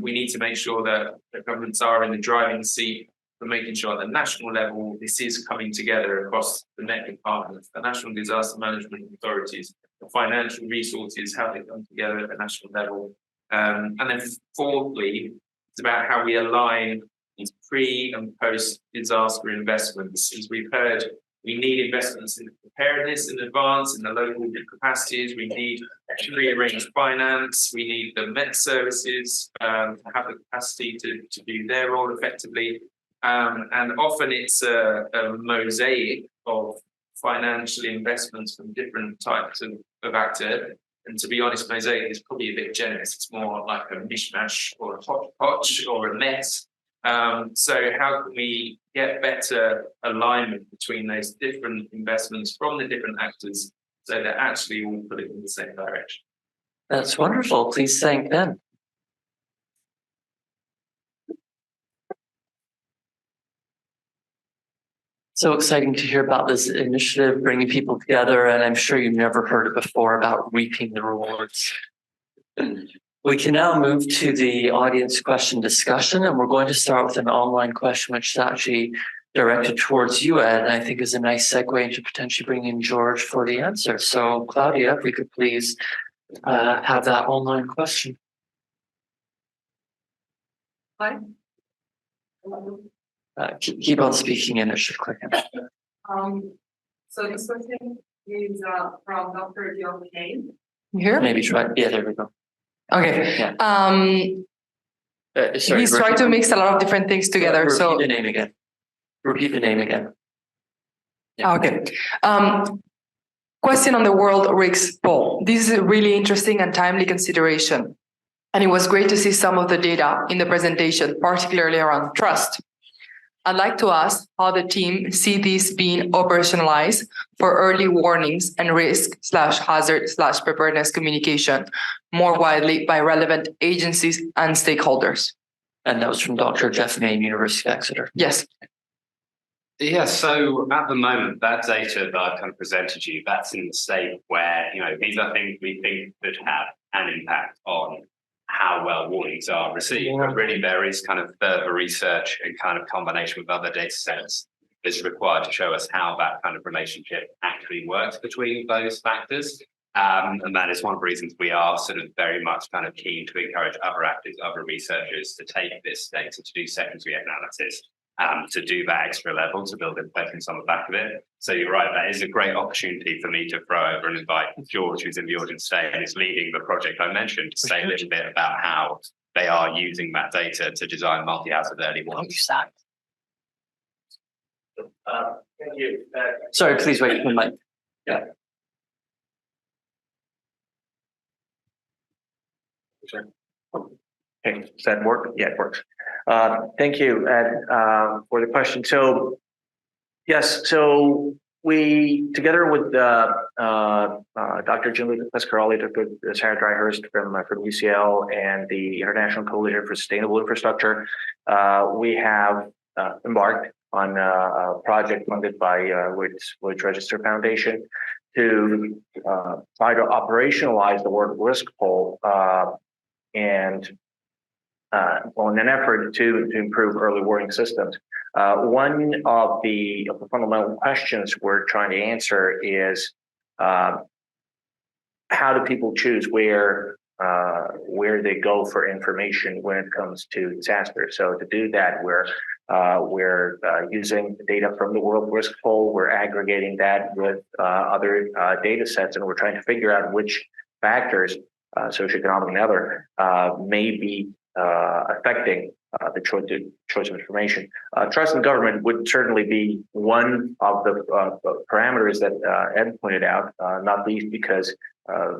We need to make sure that the governments are in the driving seat for making sure at the national level this is coming together across the NEP departments, the national disaster management authorities, the financial resources, how they come together at the national level. And then fourthly, it's about how we align these pre and post disaster investments. As we've heard, we need investments in preparedness in advance, in the local capacities. We need rearranged finance. We need the Met services to have the capacity to do their role effectively. And often it's a mosaic of financial investments from different types of actor. And to be honest, mosaic is probably a bit generous. It's more like a mishmash or a hodgepodge or a mess. So how can we get better alignment between those different investments from the different actors so they're actually all pulling in the same direction? That's wonderful. Please thank Ben. So exciting to hear about this initiative, bringing people together, and I'm sure you've never heard it before about reaping the rewards. We can now move to the audience question discussion, and we're going to start with an online question, which is actually directed towards you, Ed, and I think is a nice segue into potentially bringing in George for the answer. So, Claudia, if we could please have that online question. Hi. Keep on speaking and it should click in. So this question is from Dr. John Kane. Here? Maybe try. Yeah, there we go. Okay. Yeah. He's trying to mix a lot of different things together. Repeat So the name again. Repeat the name again. okay. Question on the World Risk Poll. This is a really interesting and timely consideration. And it was great to see some of the data in the presentation, particularly around trust. I'd like to ask how the team see this being operationalized for early warnings and risk/hazard/preparedness communication more widely by relevant agencies and stakeholders. And that was from Dr. Jeff Main, University of Exeter. Yes. Yeah, so at the moment, that data that I've kind of presented you, that's in the state where, these are things we think could have an impact on how well warnings are received, but really there is kind of further research and kind of combination with other data sets is required to show us how that kind of relationship actually works between those factors. And that is one of the reasons we are sort of very much kind of keen to encourage other actors, other researchers to take this data to do secondary analysis, to do that extra level, to build intelligence on the back of it. So you're right, that is a great opportunity for me to throw over and invite George, who's in the audience today and is leading the project I mentioned, to say a little bit about how they are using that data to design multi-hazard early warnings. Thank you. Sorry, please wait for the mic. Yeah. Okay, does that work? Yeah, it works. Thank you, Ed, for the question. So, yes, so we, together with Dr. Julie Pescaroli, Dr. Sarah Dryhurst from UCL and the International Coalition for Sustainable Infrastructure, we have embarked on a project funded by Lloyds Register Foundation to try to operationalize the World Risk Poll and in an effort to improve early warning systems. One of the fundamental questions we're trying to answer is how do people choose where they go for information when it comes to disaster? So to do that, we're using data from the World Risk Poll. We're aggregating that with other data sets, and we're trying to figure out which factors socioeconomic and other, may be affecting the choice of information. Trust in government would certainly be one of the parameters that Ed pointed out, not least because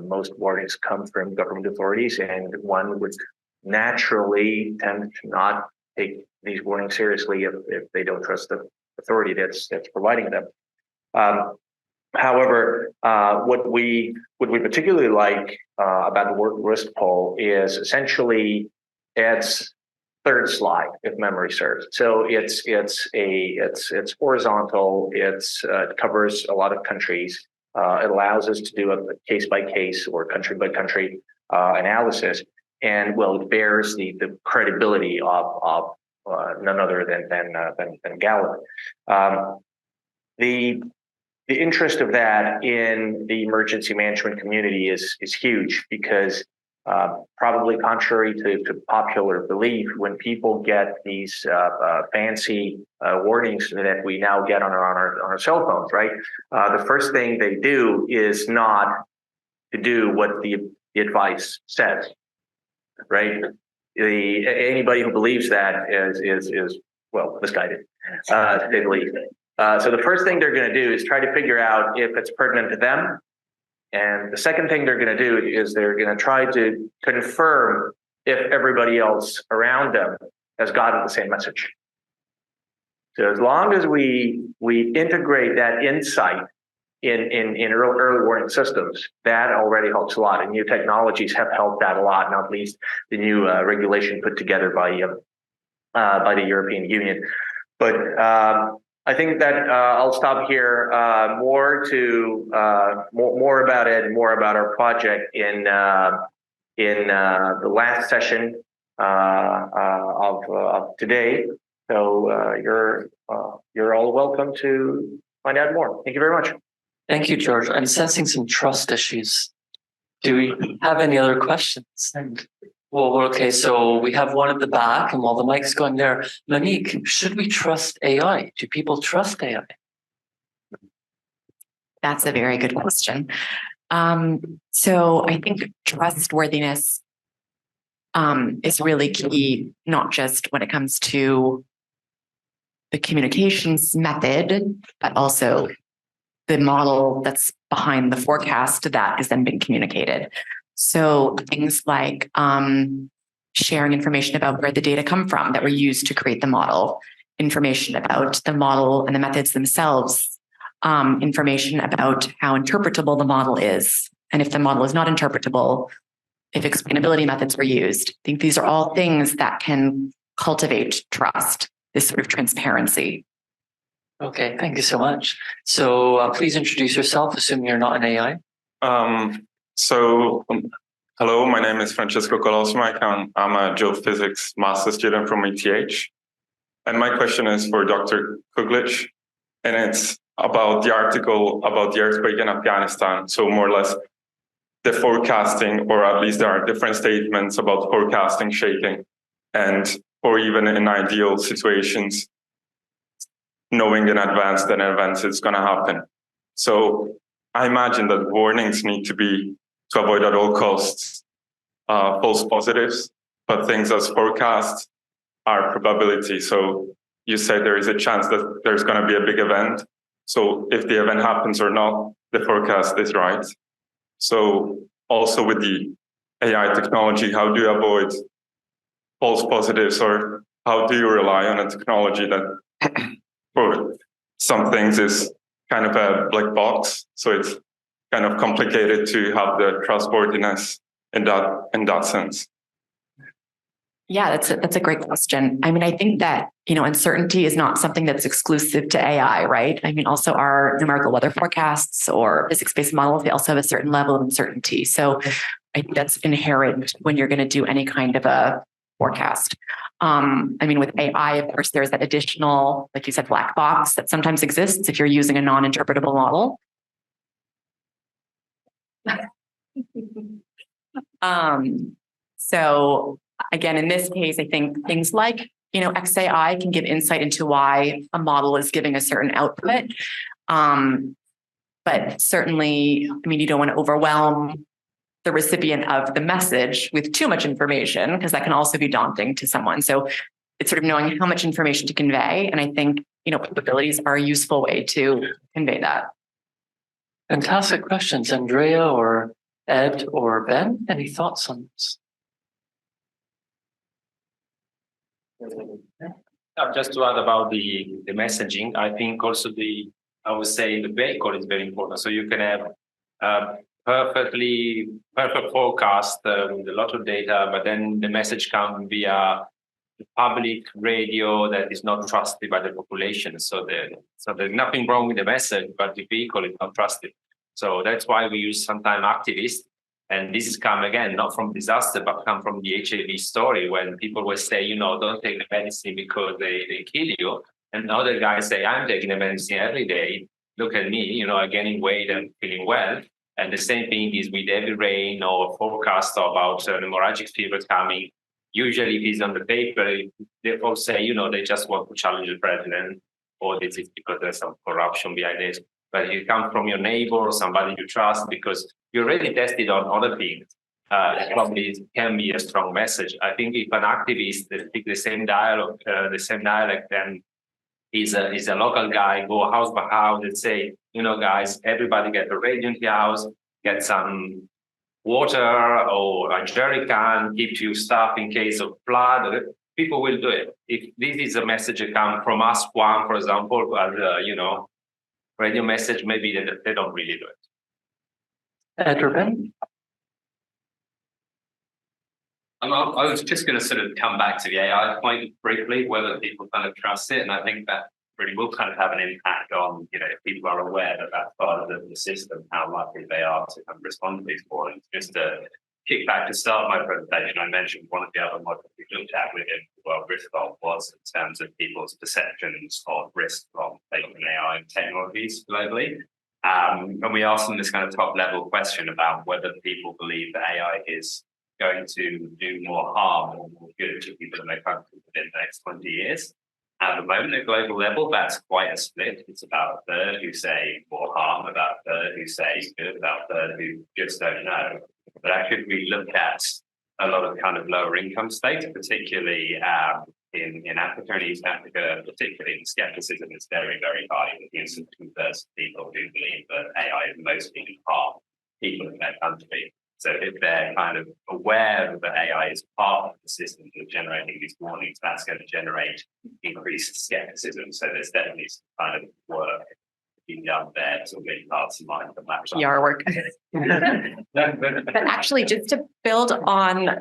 most warnings come from government authorities, and one would naturally tend to not take these warnings seriously if they don't trust the authority that's providing them. However, what we particularly like about the risk poll is essentially Ed's third slide, if memory serves. So it's horizontal. It covers a lot of countries. It allows us to do a case by case or country by country analysis, and it bears the credibility of none other than Gallup. The interest of that in the emergency management community is huge because probably contrary to popular belief, when people get these fancy warnings that we now get on our cell phones, right? The first thing they do is not to do what the advice says, right? Anybody who believes that is misguided, to say the least. So the first thing they're going to do is try to figure out if it's pertinent to them. And the second thing they're going to do is they're going to try to confirm if everybody else around them has gotten the same message. So as long as we integrate that insight in early warning systems, that already helps a lot. And new technologies have helped that a lot, not least the new regulation put together by the European Union. But I think that I'll stop here. More about it, and more about our project in the last session of today. So you're all welcome to find out more. Thank you very much. Thank you, George. I'm sensing some trust issues. Do we have any other questions? Well, okay, so we have one at the back, and while the mic's going there, Monique, should we trust AI? Do people trust AI? That's a very good question. So I think trustworthiness is really key, not just when it comes to the communications method, but also the model that's behind the forecast that is then being communicated. So things like sharing information about where the data come from that were used to create the model, information about the model and the methods themselves, information about how interpretable the model is. And if the model is not interpretable, if explainability methods were used. I think these are all things that can cultivate trust, this sort of transparency. Okay, thank you so much. So please introduce yourself, assuming you're not an AI. Hello, my name is Francesco Colosimo. I'm a geophysics master student from ETH. And my question is for Dr. Kuglitsch, and it's about the article about the earthquake in Afghanistan. So more or less the forecasting, or at least there are different statements about forecasting shaking, and or even in ideal situations, knowing in advance that an event is going to happen. So I imagine that warnings need to be to avoid at all costs false positives, but things as forecasts are probability. So you said there is a chance that there's going to be a big event. So if the event happens or not, the forecast is right. So also with the AI technology, how do you avoid false positives, or how do you rely on a technology that for some things is kind of a black box? So it's kind of complicated to have the trustworthiness in that sense. Yeah, that's a great question. I mean, I think that, uncertainty is not something that's exclusive to AI, right? I mean, also our numerical weather forecasts or physics-based models, they also have a certain level of uncertainty. So I think that's inherent when you're going to do any kind of a forecast. I mean, with AI, of course, there's that additional, like you said, black box that sometimes exists if you're using a non-interpretable model. So again, in this case, I think things like, XAI can give insight into why a model is giving a certain output. But certainly, I mean, you don't want to overwhelm the recipient of the message with too much information, because that can also be daunting to someone. So it's sort of knowing how much information to convey. And I think, capabilities are a useful way to convey that. Fantastic questions. Andrea or Ed or Ben, any thoughts on this? Just to add about the messaging, I think also I would say the vehicle is very important. So you can have perfect forecast with a lot of data, but then the message comes via the public radio that is not trusted by the population. So there's nothing wrong with the message, but the vehicle is not trusted. So that's why we use sometimes activists. And this is come again, not from disaster, but come from the HIV story when people will say, don't take the medicine because they kill you. And other guys say, I'm taking the medicine every day. Look at me, I'm gaining weight and feeling well. And the same thing is with heavy rain or forecast about hemorrhagic fever coming. Usually if it's on the paper, they all say, they just want to challenge the president, or this is because there's some corruption behind this. But if you come from your neighbor or somebody you trust, because you already tested on other things, it probably can be a strong message. I think if an activist speaks the same dialect, then he's a local guy, go house by house and say, guys, everybody get a radio in the house, get some water or a jerry can, keep your stuff in case of flood. People will do it. If this is a message that comes from us, CUAMM, for example, radio message, maybe they don't really do it. Ed or Ben? I was just going to sort of come back to the AI point briefly, whether people kind of trust it. And I think that really will kind of have an impact on, if people are aware that that's part of the system, how likely they are to kind of respond to these warnings. Just to kick back to start my presentation, I mentioned one of the other models we looked at within risk of was in terms of people's perceptions of risk from taking AI technologies globally. And we asked them this kind of top level question about whether people believe that AI is going to do more harm or more good to people in their country within the next 20 years. At the moment, at global level, that's quite a split. It's about a third who say more harm, about a third who say good, about a third who just don't know. But actually, we look at a lot of kind of lower income states, particularly in Africa and East Africa, particularly the skepticism is very, very high. With 2/3 of people who believe that AI is mostly going to harm people in their country. So if they're kind of aware that AI is part of the system of generating these warnings, that's going to generate increased skepticism. So there's definitely some kind of work being done there to make hearts and minds of that. PR work. But actually, just to build on,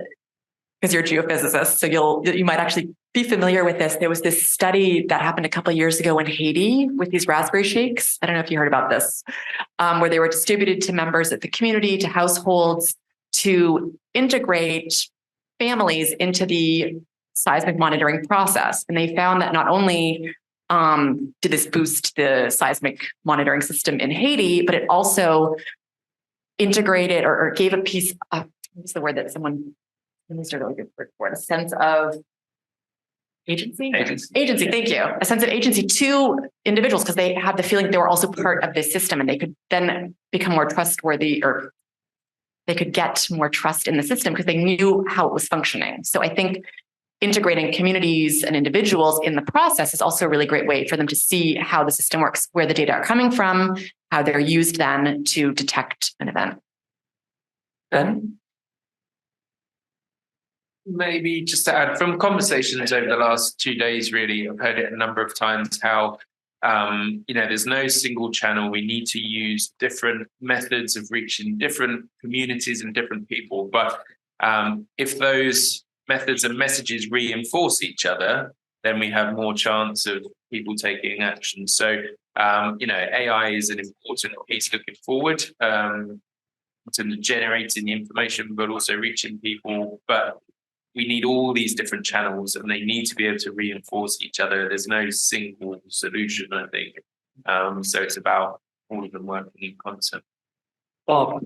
because you're a geophysicist, so you might actually be familiar with this. There was this study that happened a couple of years ago in Haiti with these raspberry shakes. I don't know if you heard about this, where they were distributed to members of the community, to households, to integrate families into the seismic monitoring process. And they found that not only did this boost the seismic monitoring system in Haiti, but it also integrated or gave a piece of, what's the word that someone, a really good word for it, a sense of agency, thank you. A sense of agency to individuals, because they had the feeling they were also part of this system and they could then become more trustworthy, or they could get more trust in the system because they knew how it was functioning. So I think integrating communities and individuals in the process is also a really great way for them to see how the system works, where the data are coming from, how they're used then to detect an event. Ben? Maybe just to add, from conversations over the last 2 days, really, I've heard it a number of times how, there's no single channel. We need to use different methods of reaching different communities and different people. But if those methods and messages reinforce each other, then we have more chance of people taking action. So, AI is an important piece looking forward to generating the information, but also reaching people. But we need all these different channels and they need to be able to reinforce each other. There's no single solution, I think. So it's about all of them working in concert. Bob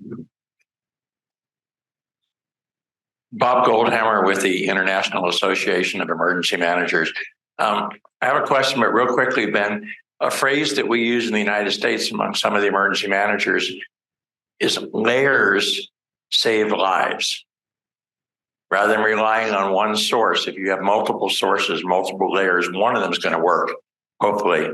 Goldhammer with the International Association of Emergency Managers. I have a question, but real quickly, Ben, a phrase that we use in the United States among some of the emergency managers is layers save lives. Rather than relying on one source, if you have multiple sources, multiple layers, one of them is going to work. Hopefully,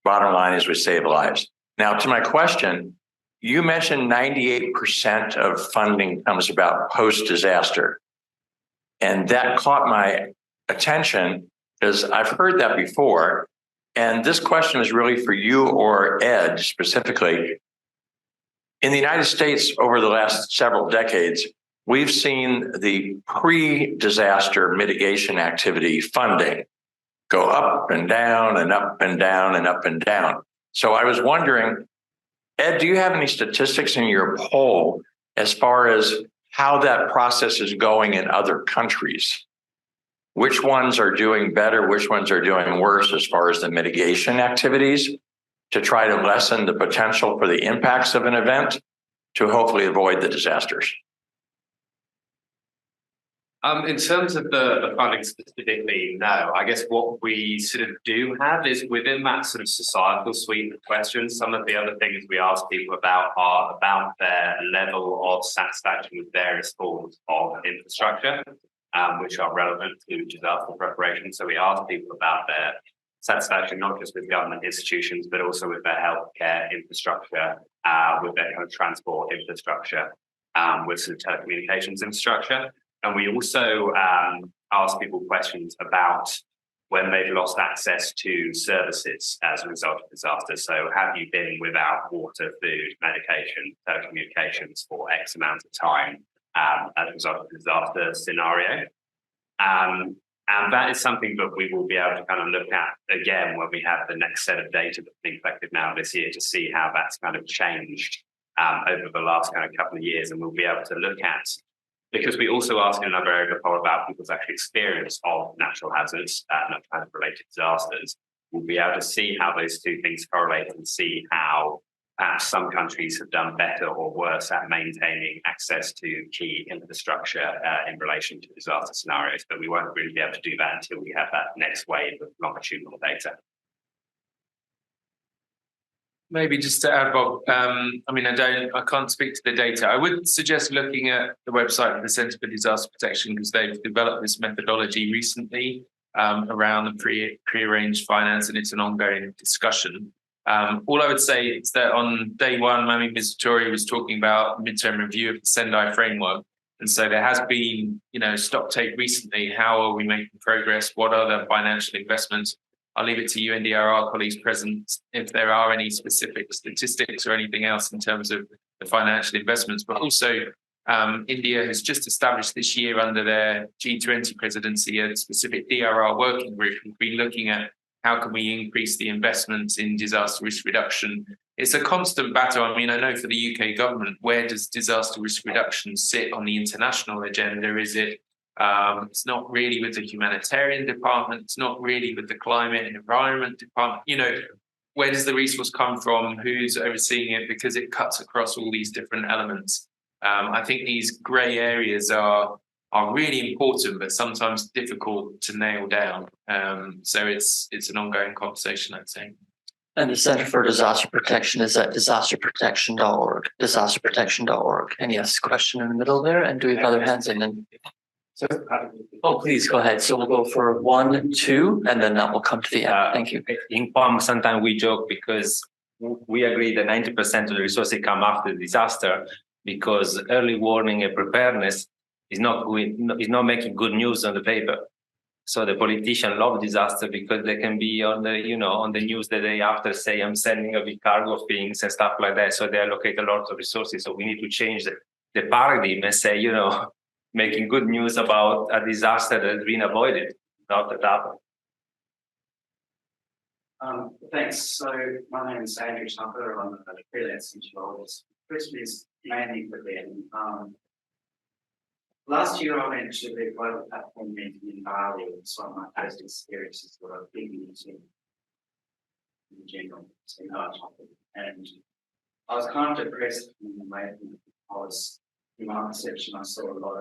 bottom line is we save lives. Now, to my question, you mentioned 98% of funding comes about post-disaster. And that caught my attention because I've heard that before. And this question is really for you or Ed specifically. In the United States, over the last several decades, we've seen the pre-disaster mitigation activity funding go up and down and up and down and up and down. So I was wondering, Ed, do you have any statistics in your poll as far as how that process is going in other countries? Which ones are doing better? Which ones are doing worse as far as the mitigation activities to try to lessen the potential for the impacts of an event to hopefully avoid the disasters? In terms of the funding specifically, no. I guess what we sort of do have is within that sort of societal suite of questions, some of the other things we ask people about are about their level of satisfaction with various forms of infrastructure, which are relevant to disaster preparation. So we ask people about their satisfaction, not just with government institutions, but also with their healthcare infrastructure, with their kind of transport infrastructure, with some telecommunications infrastructure. And we also ask people questions about when they've lost access to services as a result of disaster. So have you been without water, food, medication, telecommunications for X amount of time as a result of the disaster scenario? And that is something that we will be able to kind of look at again when we have the next set of data that's being collected now this year to see how that's kind of changed over the last kind of couple of years. And we'll be able to look at, because we also ask in another area of the poll about people's actual experience of natural hazards and kind of related disasters, we'll be able to see how those two things correlate and see how perhaps some countries have done better or worse at maintaining access to key infrastructure in relation to disaster scenarios. But we won't really be able to do that until we have that next wave of longitudinal data. Maybe just to add, Bob, I can't speak to the data. I would suggest looking at the website of the Centre for Disaster Protection because they've developed this methodology recently around the pre-arranged finance, and it's an ongoing discussion. All I would say is that on day one, Ms. Atzori was talking about midterm review of the Sendai framework. And so there has been, stock take recently. How are we making progress? What are the financial investments? I'll leave it to UNDR colleagues present if there are any specific statistics or anything else in terms of the financial investments. But also, India has just established this year under their G20 presidency a specific DRR working group who've been looking at how can we increase the investments in disaster risk reduction. It's a constant battle. I know for the UK government, where does disaster risk reduction sit on the international agenda? Is it it's not really with the humanitarian department. It's not really with the climate and environment department. Where does the resource come from? Who's overseeing it? Because it cuts across all these different elements. I think these grey areas are really important, but sometimes difficult to nail down. So it's an ongoing conversation, I'd say. And the Center for Disaster Protection is at disasterprotection.org, disasterprotection.org. And yes, question in the middle there. And do we have other hands in? Please go ahead. So we'll go for 1, 2, and then that will come to the end. Thank you. In CUAMM, sometimes we joke because we agree that 90% of the resources come after the disaster because early warning and preparedness is not making good news on the paper. So the politicians love disaster because they can be on the news the day after, say I'm sending a big cargo of things and stuff like that. So they allocate a lot of resources. So we need to change the paradigm and say, making good news about a disaster that has been avoided, not that happened. Thanks. So my name is Andrea. I'm a freelance geologist. Question is mainly for them. Last year I went to the global platform meeting in Bali, and some of my first experiences were a big meeting in general, and I was kind of depressed in the way in my perception, I saw a lot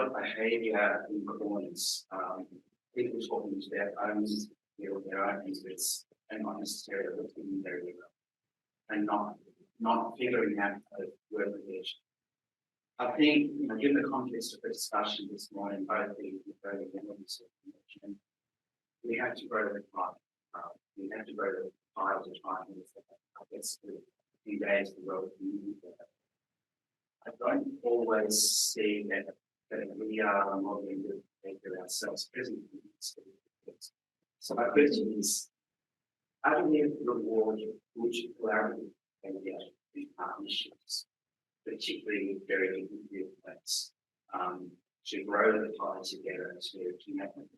of behaviour in performance. People talking to their own experts and not necessarily looking very well, and not not figuring out how to work with it. I think, given the context of the discussion this morning, both the we have to grow the pie. We have to grow the pie to try and engage the world community. I don't always see that we are modeling the behavior ourselves presently. So my question is, how do we reward good collaborative behavior in partnerships, particularly with very different viewpoints, to grow the pie together to make it?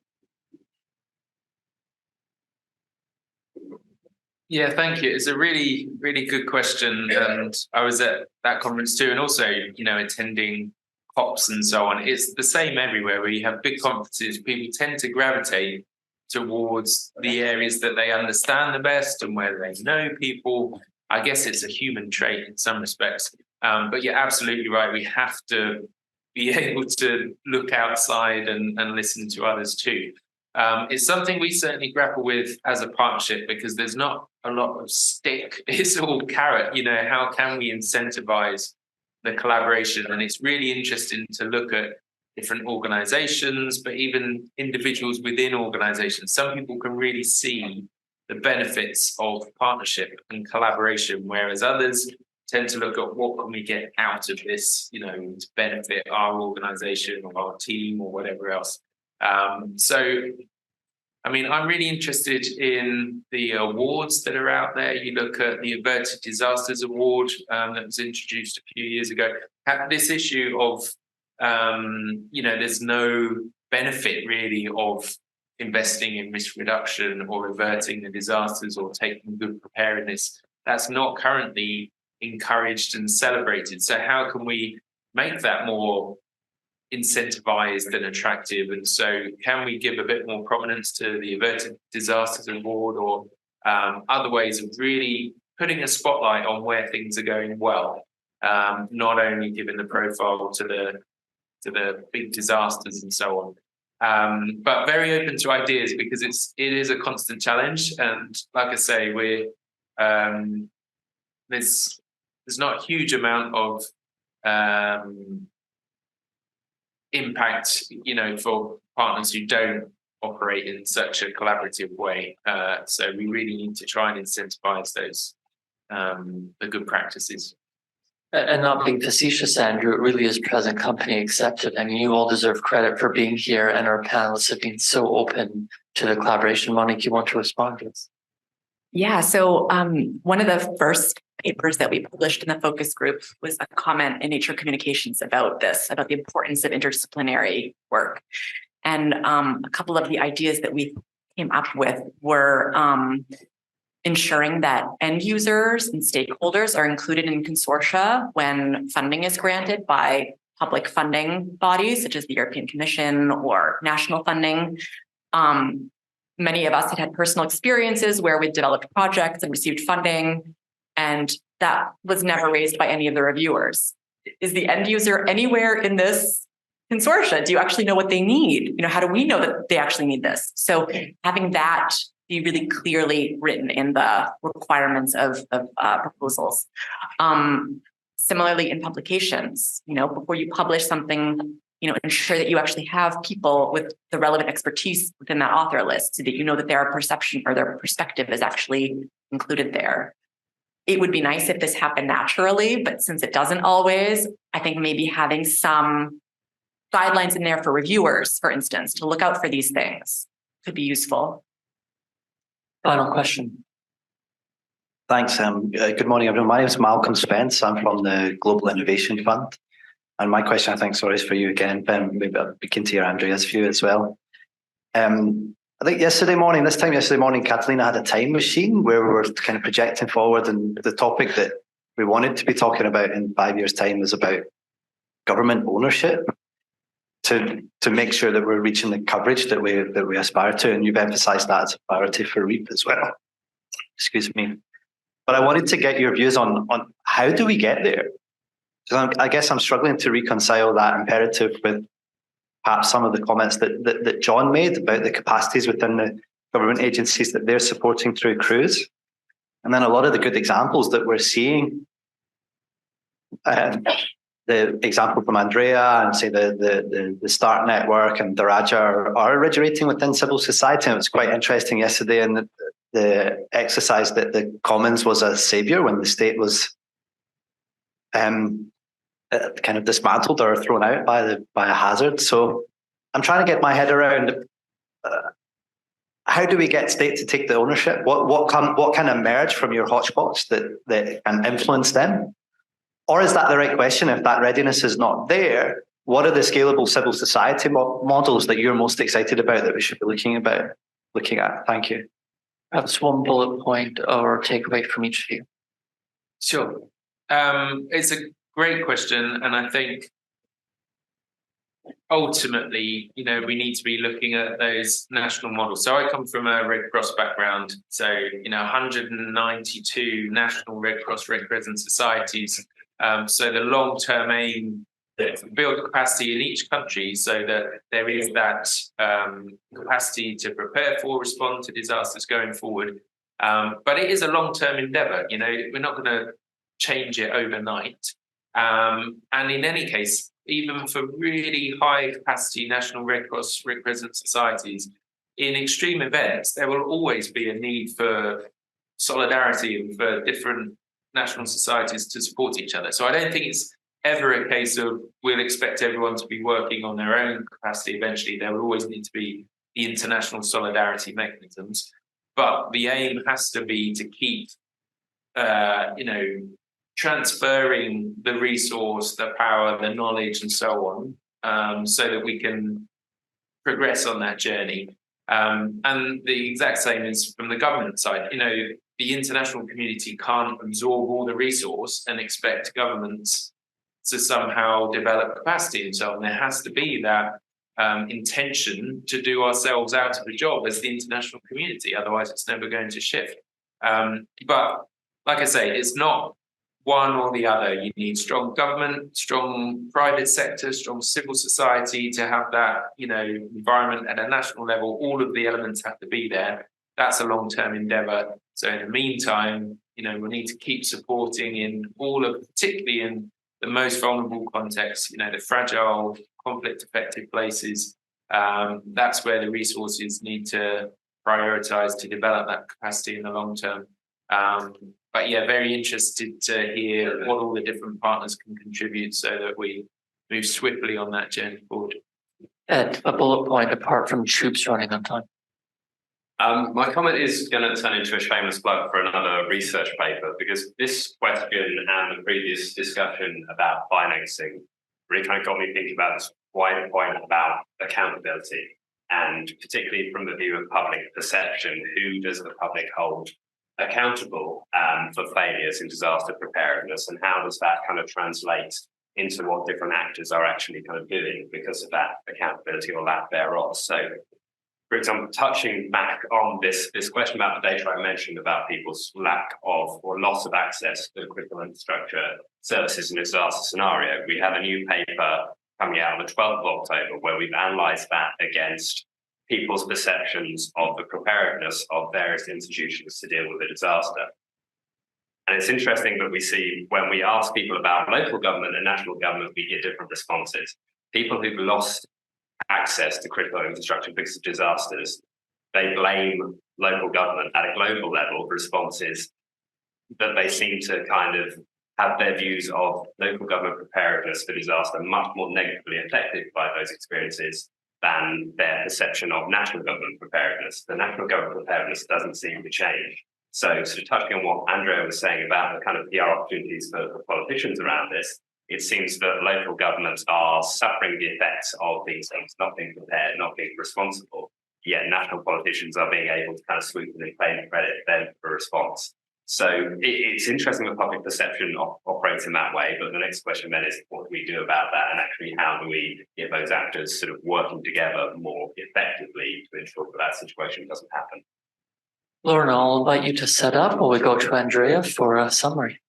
Yeah, thank you. It's a really, really good question. And I was at that conference too, and also, attending COPs and so on. It's the same everywhere where you have big conferences, people tend to gravitate towards the areas that they understand the best and where they know people. I guess it's a human trait in some respects. But you're absolutely right. We have to be able to look outside and listen to others too. It's something we certainly grapple with as a partnership because there's not a lot of stick. It's all carrot. How can we incentivize the collaboration? And it's really interesting to look at different organizations, but even individuals within organizations. Some people can really see the benefits of partnership and collaboration, whereas others tend to look at what can we get out of this, to benefit our organization or our team or whatever else. I'm really interested in the awards that are out there. You look at the Averted Disasters Award that was introduced a few years ago. This issue of, there's no benefit really of investing in risk reduction or averting the disasters or taking good preparedness. That's not currently encouraged and celebrated. So how can we make that more incentivized and attractive? And so can we give a bit more prominence to the Averted Disasters Award or other ways of really putting a spotlight on where things are going well, not only giving the profile to the big disasters and so on, but very open to ideas because it is a constant challenge. And like I say, there's not a huge amount of impact, for partners who don't operate in such a collaborative way. So we really need to try and incentivize those the good practices. And not being facetious, Andrew, it really is present company accepted. I mean, you all deserve credit for being here, and our panelists have been so open to the collaboration. Monique, you want to respond to this? Yeah, so one of the first papers that we published in the focus group was a comment in Nature Communications about the importance of interdisciplinary work. And a couple of the ideas that we came up with were ensuring that end users and stakeholders are included in consortia when funding is granted by public funding bodies, such as the European Commission or national funding. Many of us had personal experiences where we developed projects and received funding, and that was never raised by any of the reviewers. Is the end user anywhere in this consortia? Do you actually know what they need? How do we know that they actually need this? So having that be really clearly written in the requirements of proposals. Similarly, in publications, before you publish something, ensure that you actually have people with the relevant expertise within that author list so that you know that their perception or their perspective is actually included there. It would be nice if this happened naturally, but since it doesn't always, I think maybe having some guidelines in there for reviewers, for instance, to look out for these things could be useful. Final question. Thanks. Good morning, everyone. My name is Malcolm Spence. I'm from the Global Innovation Fund. And my question, I think, sorry, is for you again, Ben. Maybe I'll begin to hear Andrea's view as well. I think yesterday morning, Catalina had a time machine where we were kind of projecting forward, and the topic that we wanted to be talking about in 5 years' time is about government ownership to make sure that we're reaching the coverage that we aspire to. And you've emphasised that as a priority for REAP as well. Excuse me. But I wanted to get your views on how do we get there? So I guess I'm struggling to reconcile that imperative with perhaps some of the comments that John made about the capacities within the government agencies that they're supporting through CRUISE. And then a lot of the good examples that we're seeing the example from Andrea and say the START network and Daraja are originating within civil society. And it was quite interesting yesterday in the exercise that the Commons was a saviour when the state was kind of dismantled or thrown out by a hazard. So I'm trying to get my head around how do we get state to take the ownership? What can emerge from your hotspots that can influence them? Or is that the right question? If that readiness is not there, what are the scalable civil society models that you're most excited about that we should be looking at? Thank you. Perhaps one bullet point or takeaway from each of you. Sure. It's a great question, and I think ultimately, we need to be looking at those national models. So I come from a Red Cross background. So, 192 national Red Cross Red Crescent societies. So the long-term aim is to build capacity in each country so that there is that capacity to prepare for, respond to disasters going forward. But it is a long-term endeavour. We're not going to change it overnight. And in any case, even for really high capacity national Red Cross Red Crescent societies, in extreme events, there will always be a need for solidarity and for different national societies to support each other. So I don't think it's ever a case of we'll expect everyone to be working on their own capacity. Eventually, there will always need to be the international solidarity mechanisms. But the aim has to be to keep, transferring the resource, the power, the knowledge, and so on, so that we can progress on that journey. And the exact same is from the government side. The international community can't absorb all the resource and expect governments to somehow develop capacity and so on. There has to be that intention to do ourselves out of the job as the international community. Otherwise, it's never going to shift. But like I say, it's not one or the other. You need strong government, strong private sector, strong civil society to have that, environment at a national level. All of the elements have to be there. That's a long-term endeavour. So in the meantime, we need to keep supporting in particularly in the most vulnerable contexts, the fragile, conflict-affected places. That's where the resources need to prioritise to develop that capacity in the long term. But yeah, very interested to hear what all the different partners can contribute so that we move swiftly on that journey forward. Ed, a bullet point apart from troops running on time. My comment is going to turn into a shameless plug for another research paper, because this question and the previous discussion about financing really kind of got me thinking about this wider point about accountability, and particularly from the view of public perception. Who does the public hold accountable for failures in disaster preparedness, and how does that kind of translate into what different actors are actually kind of doing because of that accountability or lack thereof? So, for example, touching back on this question about the data I mentioned about people's lack of or loss of access to critical infrastructure services in a disaster scenario, we have a new paper coming out on the 12th of October where we've analysed that against people's perceptions of the preparedness of various institutions to deal with a disaster. And it's interesting that we see when we ask people about local government and national government, we get different responses. People who've lost access to critical infrastructure because of disasters, they blame local government at a global level. Responses that they seem to kind of have their views of local government preparedness for disaster much more negatively affected by those experiences than their perception of national government preparedness. The national government preparedness doesn't seem to change. So sort of touching on what Andrea was saying about the kind of PR opportunities for politicians around this, it seems that local governments are suffering the effects of these things, not being prepared, not being responsible, yet national politicians are being able to kind of swoop in and claim credit then for a response. So it's interesting that public perception operates in that way, but the next question then is what do we do about that, and actually how do we get those actors sort of working together more effectively to ensure that that situation doesn't happen? Lauren, I'll invite you to set up while we go to Andrea for a summary.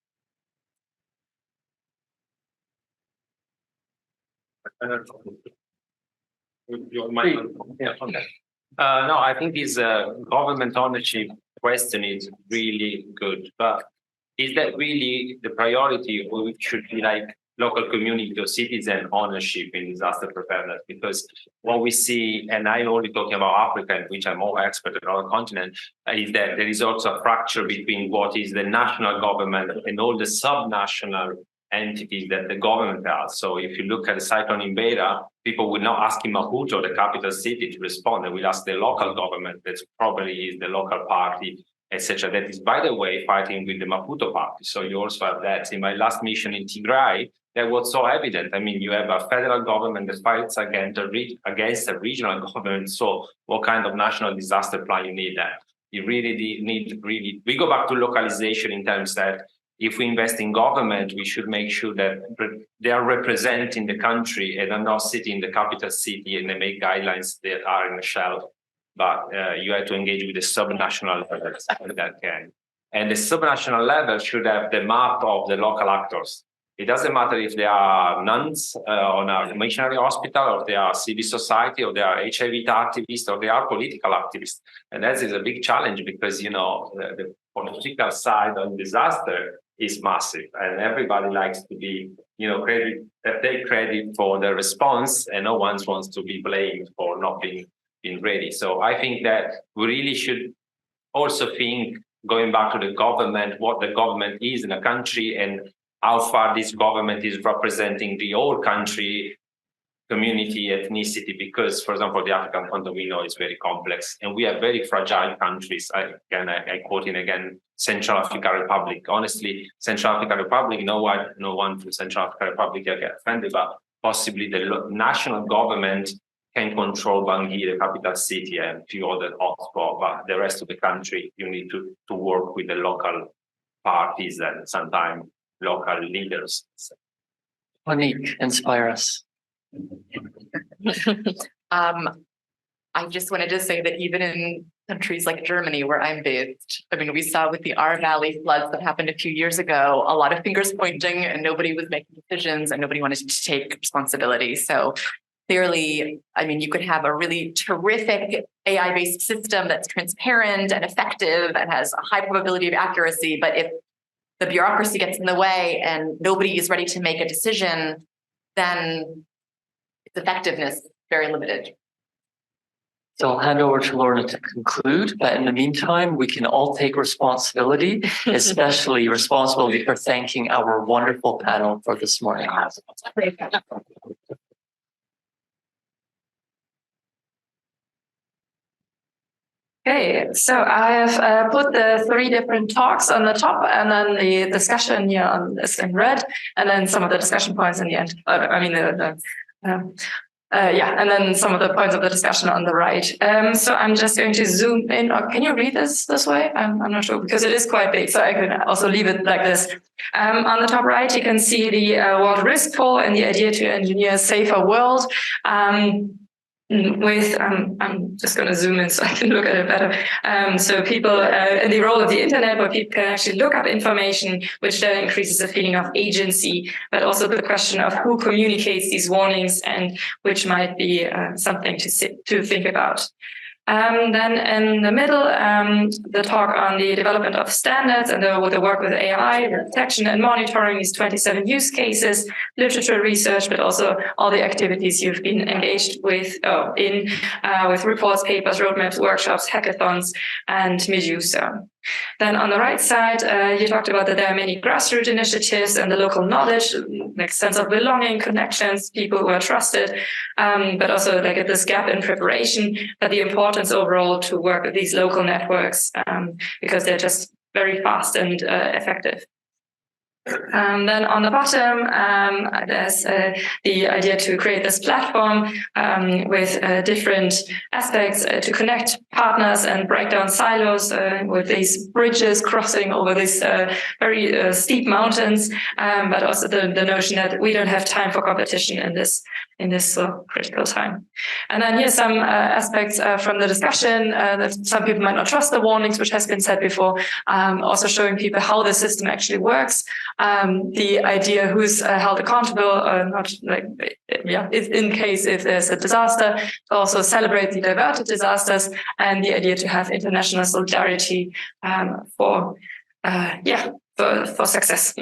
No, I think this government ownership question is really good, but is that really the priority, or it should be like local community or citizen ownership in disaster preparedness? Because what we see, and I'm only talking about Africa, which I'm more expert on our continent, is that there is also a fracture between what is the national government and all the subnational entities that the government has. So if you look at the cyclone in Beira, people will not ask in Maputo, the capital city, to respond. They will ask the local government, that probably is the local party, etc. That is, by the way, fighting with the Maputo party. So you also have that. In my last mission in Tigray, that was so evident. I mean, you have a federal government that fights against a regional government. So what kind of national disaster plan you need that? You really need, we go back to localization in terms that if we invest in government, we should make sure that they are representing the country and are not sitting in the capital city and they make guidelines that are in a shell. But you have to engage with the subnational levels that can. And the subnational level should have the map of the local actors. It doesn't matter if they are nuns on a missionary hospital, or if they are civil society, or they are HIV activists, or they are political activists. And that is a big challenge because, you know, the political side on disaster is massive, and everybody likes to be, you know, take credit for the response, and no one wants to be blamed for not being ready. So I think that we really should also think, going back to the government, what the government is in a country and how far this government is representing the whole country, community, ethnicity, because, for example, the African continent we know is very complex, and we have very fragile countries. I quote in again, Central African Republic. Honestly, Central African Republic, no one from Central African Republic will get offended, but possibly the national government can control Bangui, the capital city, and a few other hotspots, but the rest of the country, you need to work with the local parties and sometimes local leaders. Monique, inspire us. I just wanted to say that even in countries like Germany, where I'm based, I mean, we saw with the Ahr Valley floods that happened a few years ago, a lot of fingers pointing and nobody was making decisions and nobody wanted to take responsibility. So clearly, I mean, you could have a really terrific AI-based system that's transparent and effective and has a high probability of accuracy, but if the bureaucracy gets in the way and nobody is ready to make a decision, then its effectiveness is very limited. So I'll hand over to Lorna to conclude, but in the meantime, we can all take responsibility, especially responsibility for thanking our wonderful panel for this morning. Okay, so I have put the 3 different talks on the top, and then the discussion here on this in red, and then some of the discussion points in the end. And then some of the points of the discussion on the right. So I'm just going to zoom in. Or can you read this way? I'm not sure, because it is quite big, so I can also leave it like this. On the top right, you can see the World Risk Poll and the idea to engineer a safer world. I'm just going to zoom in so I can look at it better. So people in the role of the internet, where people can actually look up information, which then increases the feeling of agency, but also the question of who communicates these warnings, and which might be something to think about. Then in the middle, the talk on the development of standards and the work with AI, detection and monitoring, these 27 use cases, literature research, but also all the activities you've been engaged with with reports, papers, roadmaps, workshops, hackathons, and Medusa. Then on the right side, you talked about that there are many grassroots initiatives and the local knowledge, like sense of belonging, connections, people who are trusted, but also like at this gap in preparation, but the importance overall to work with these local networks because they're just very fast and effective. Then on the bottom, there's the idea to create this platform with different aspects to connect partners and break down silos with these bridges crossing over these very steep mountains, but also the notion that we don't have time for competition in this critical time. And then here's some aspects from the discussion that some people might not trust the warnings, which has been said before, also showing people how the system actually works. The idea who's held accountable, not like, in case if there's a disaster, also celebrate the diverted disasters, and the idea to have international solidarity for for success.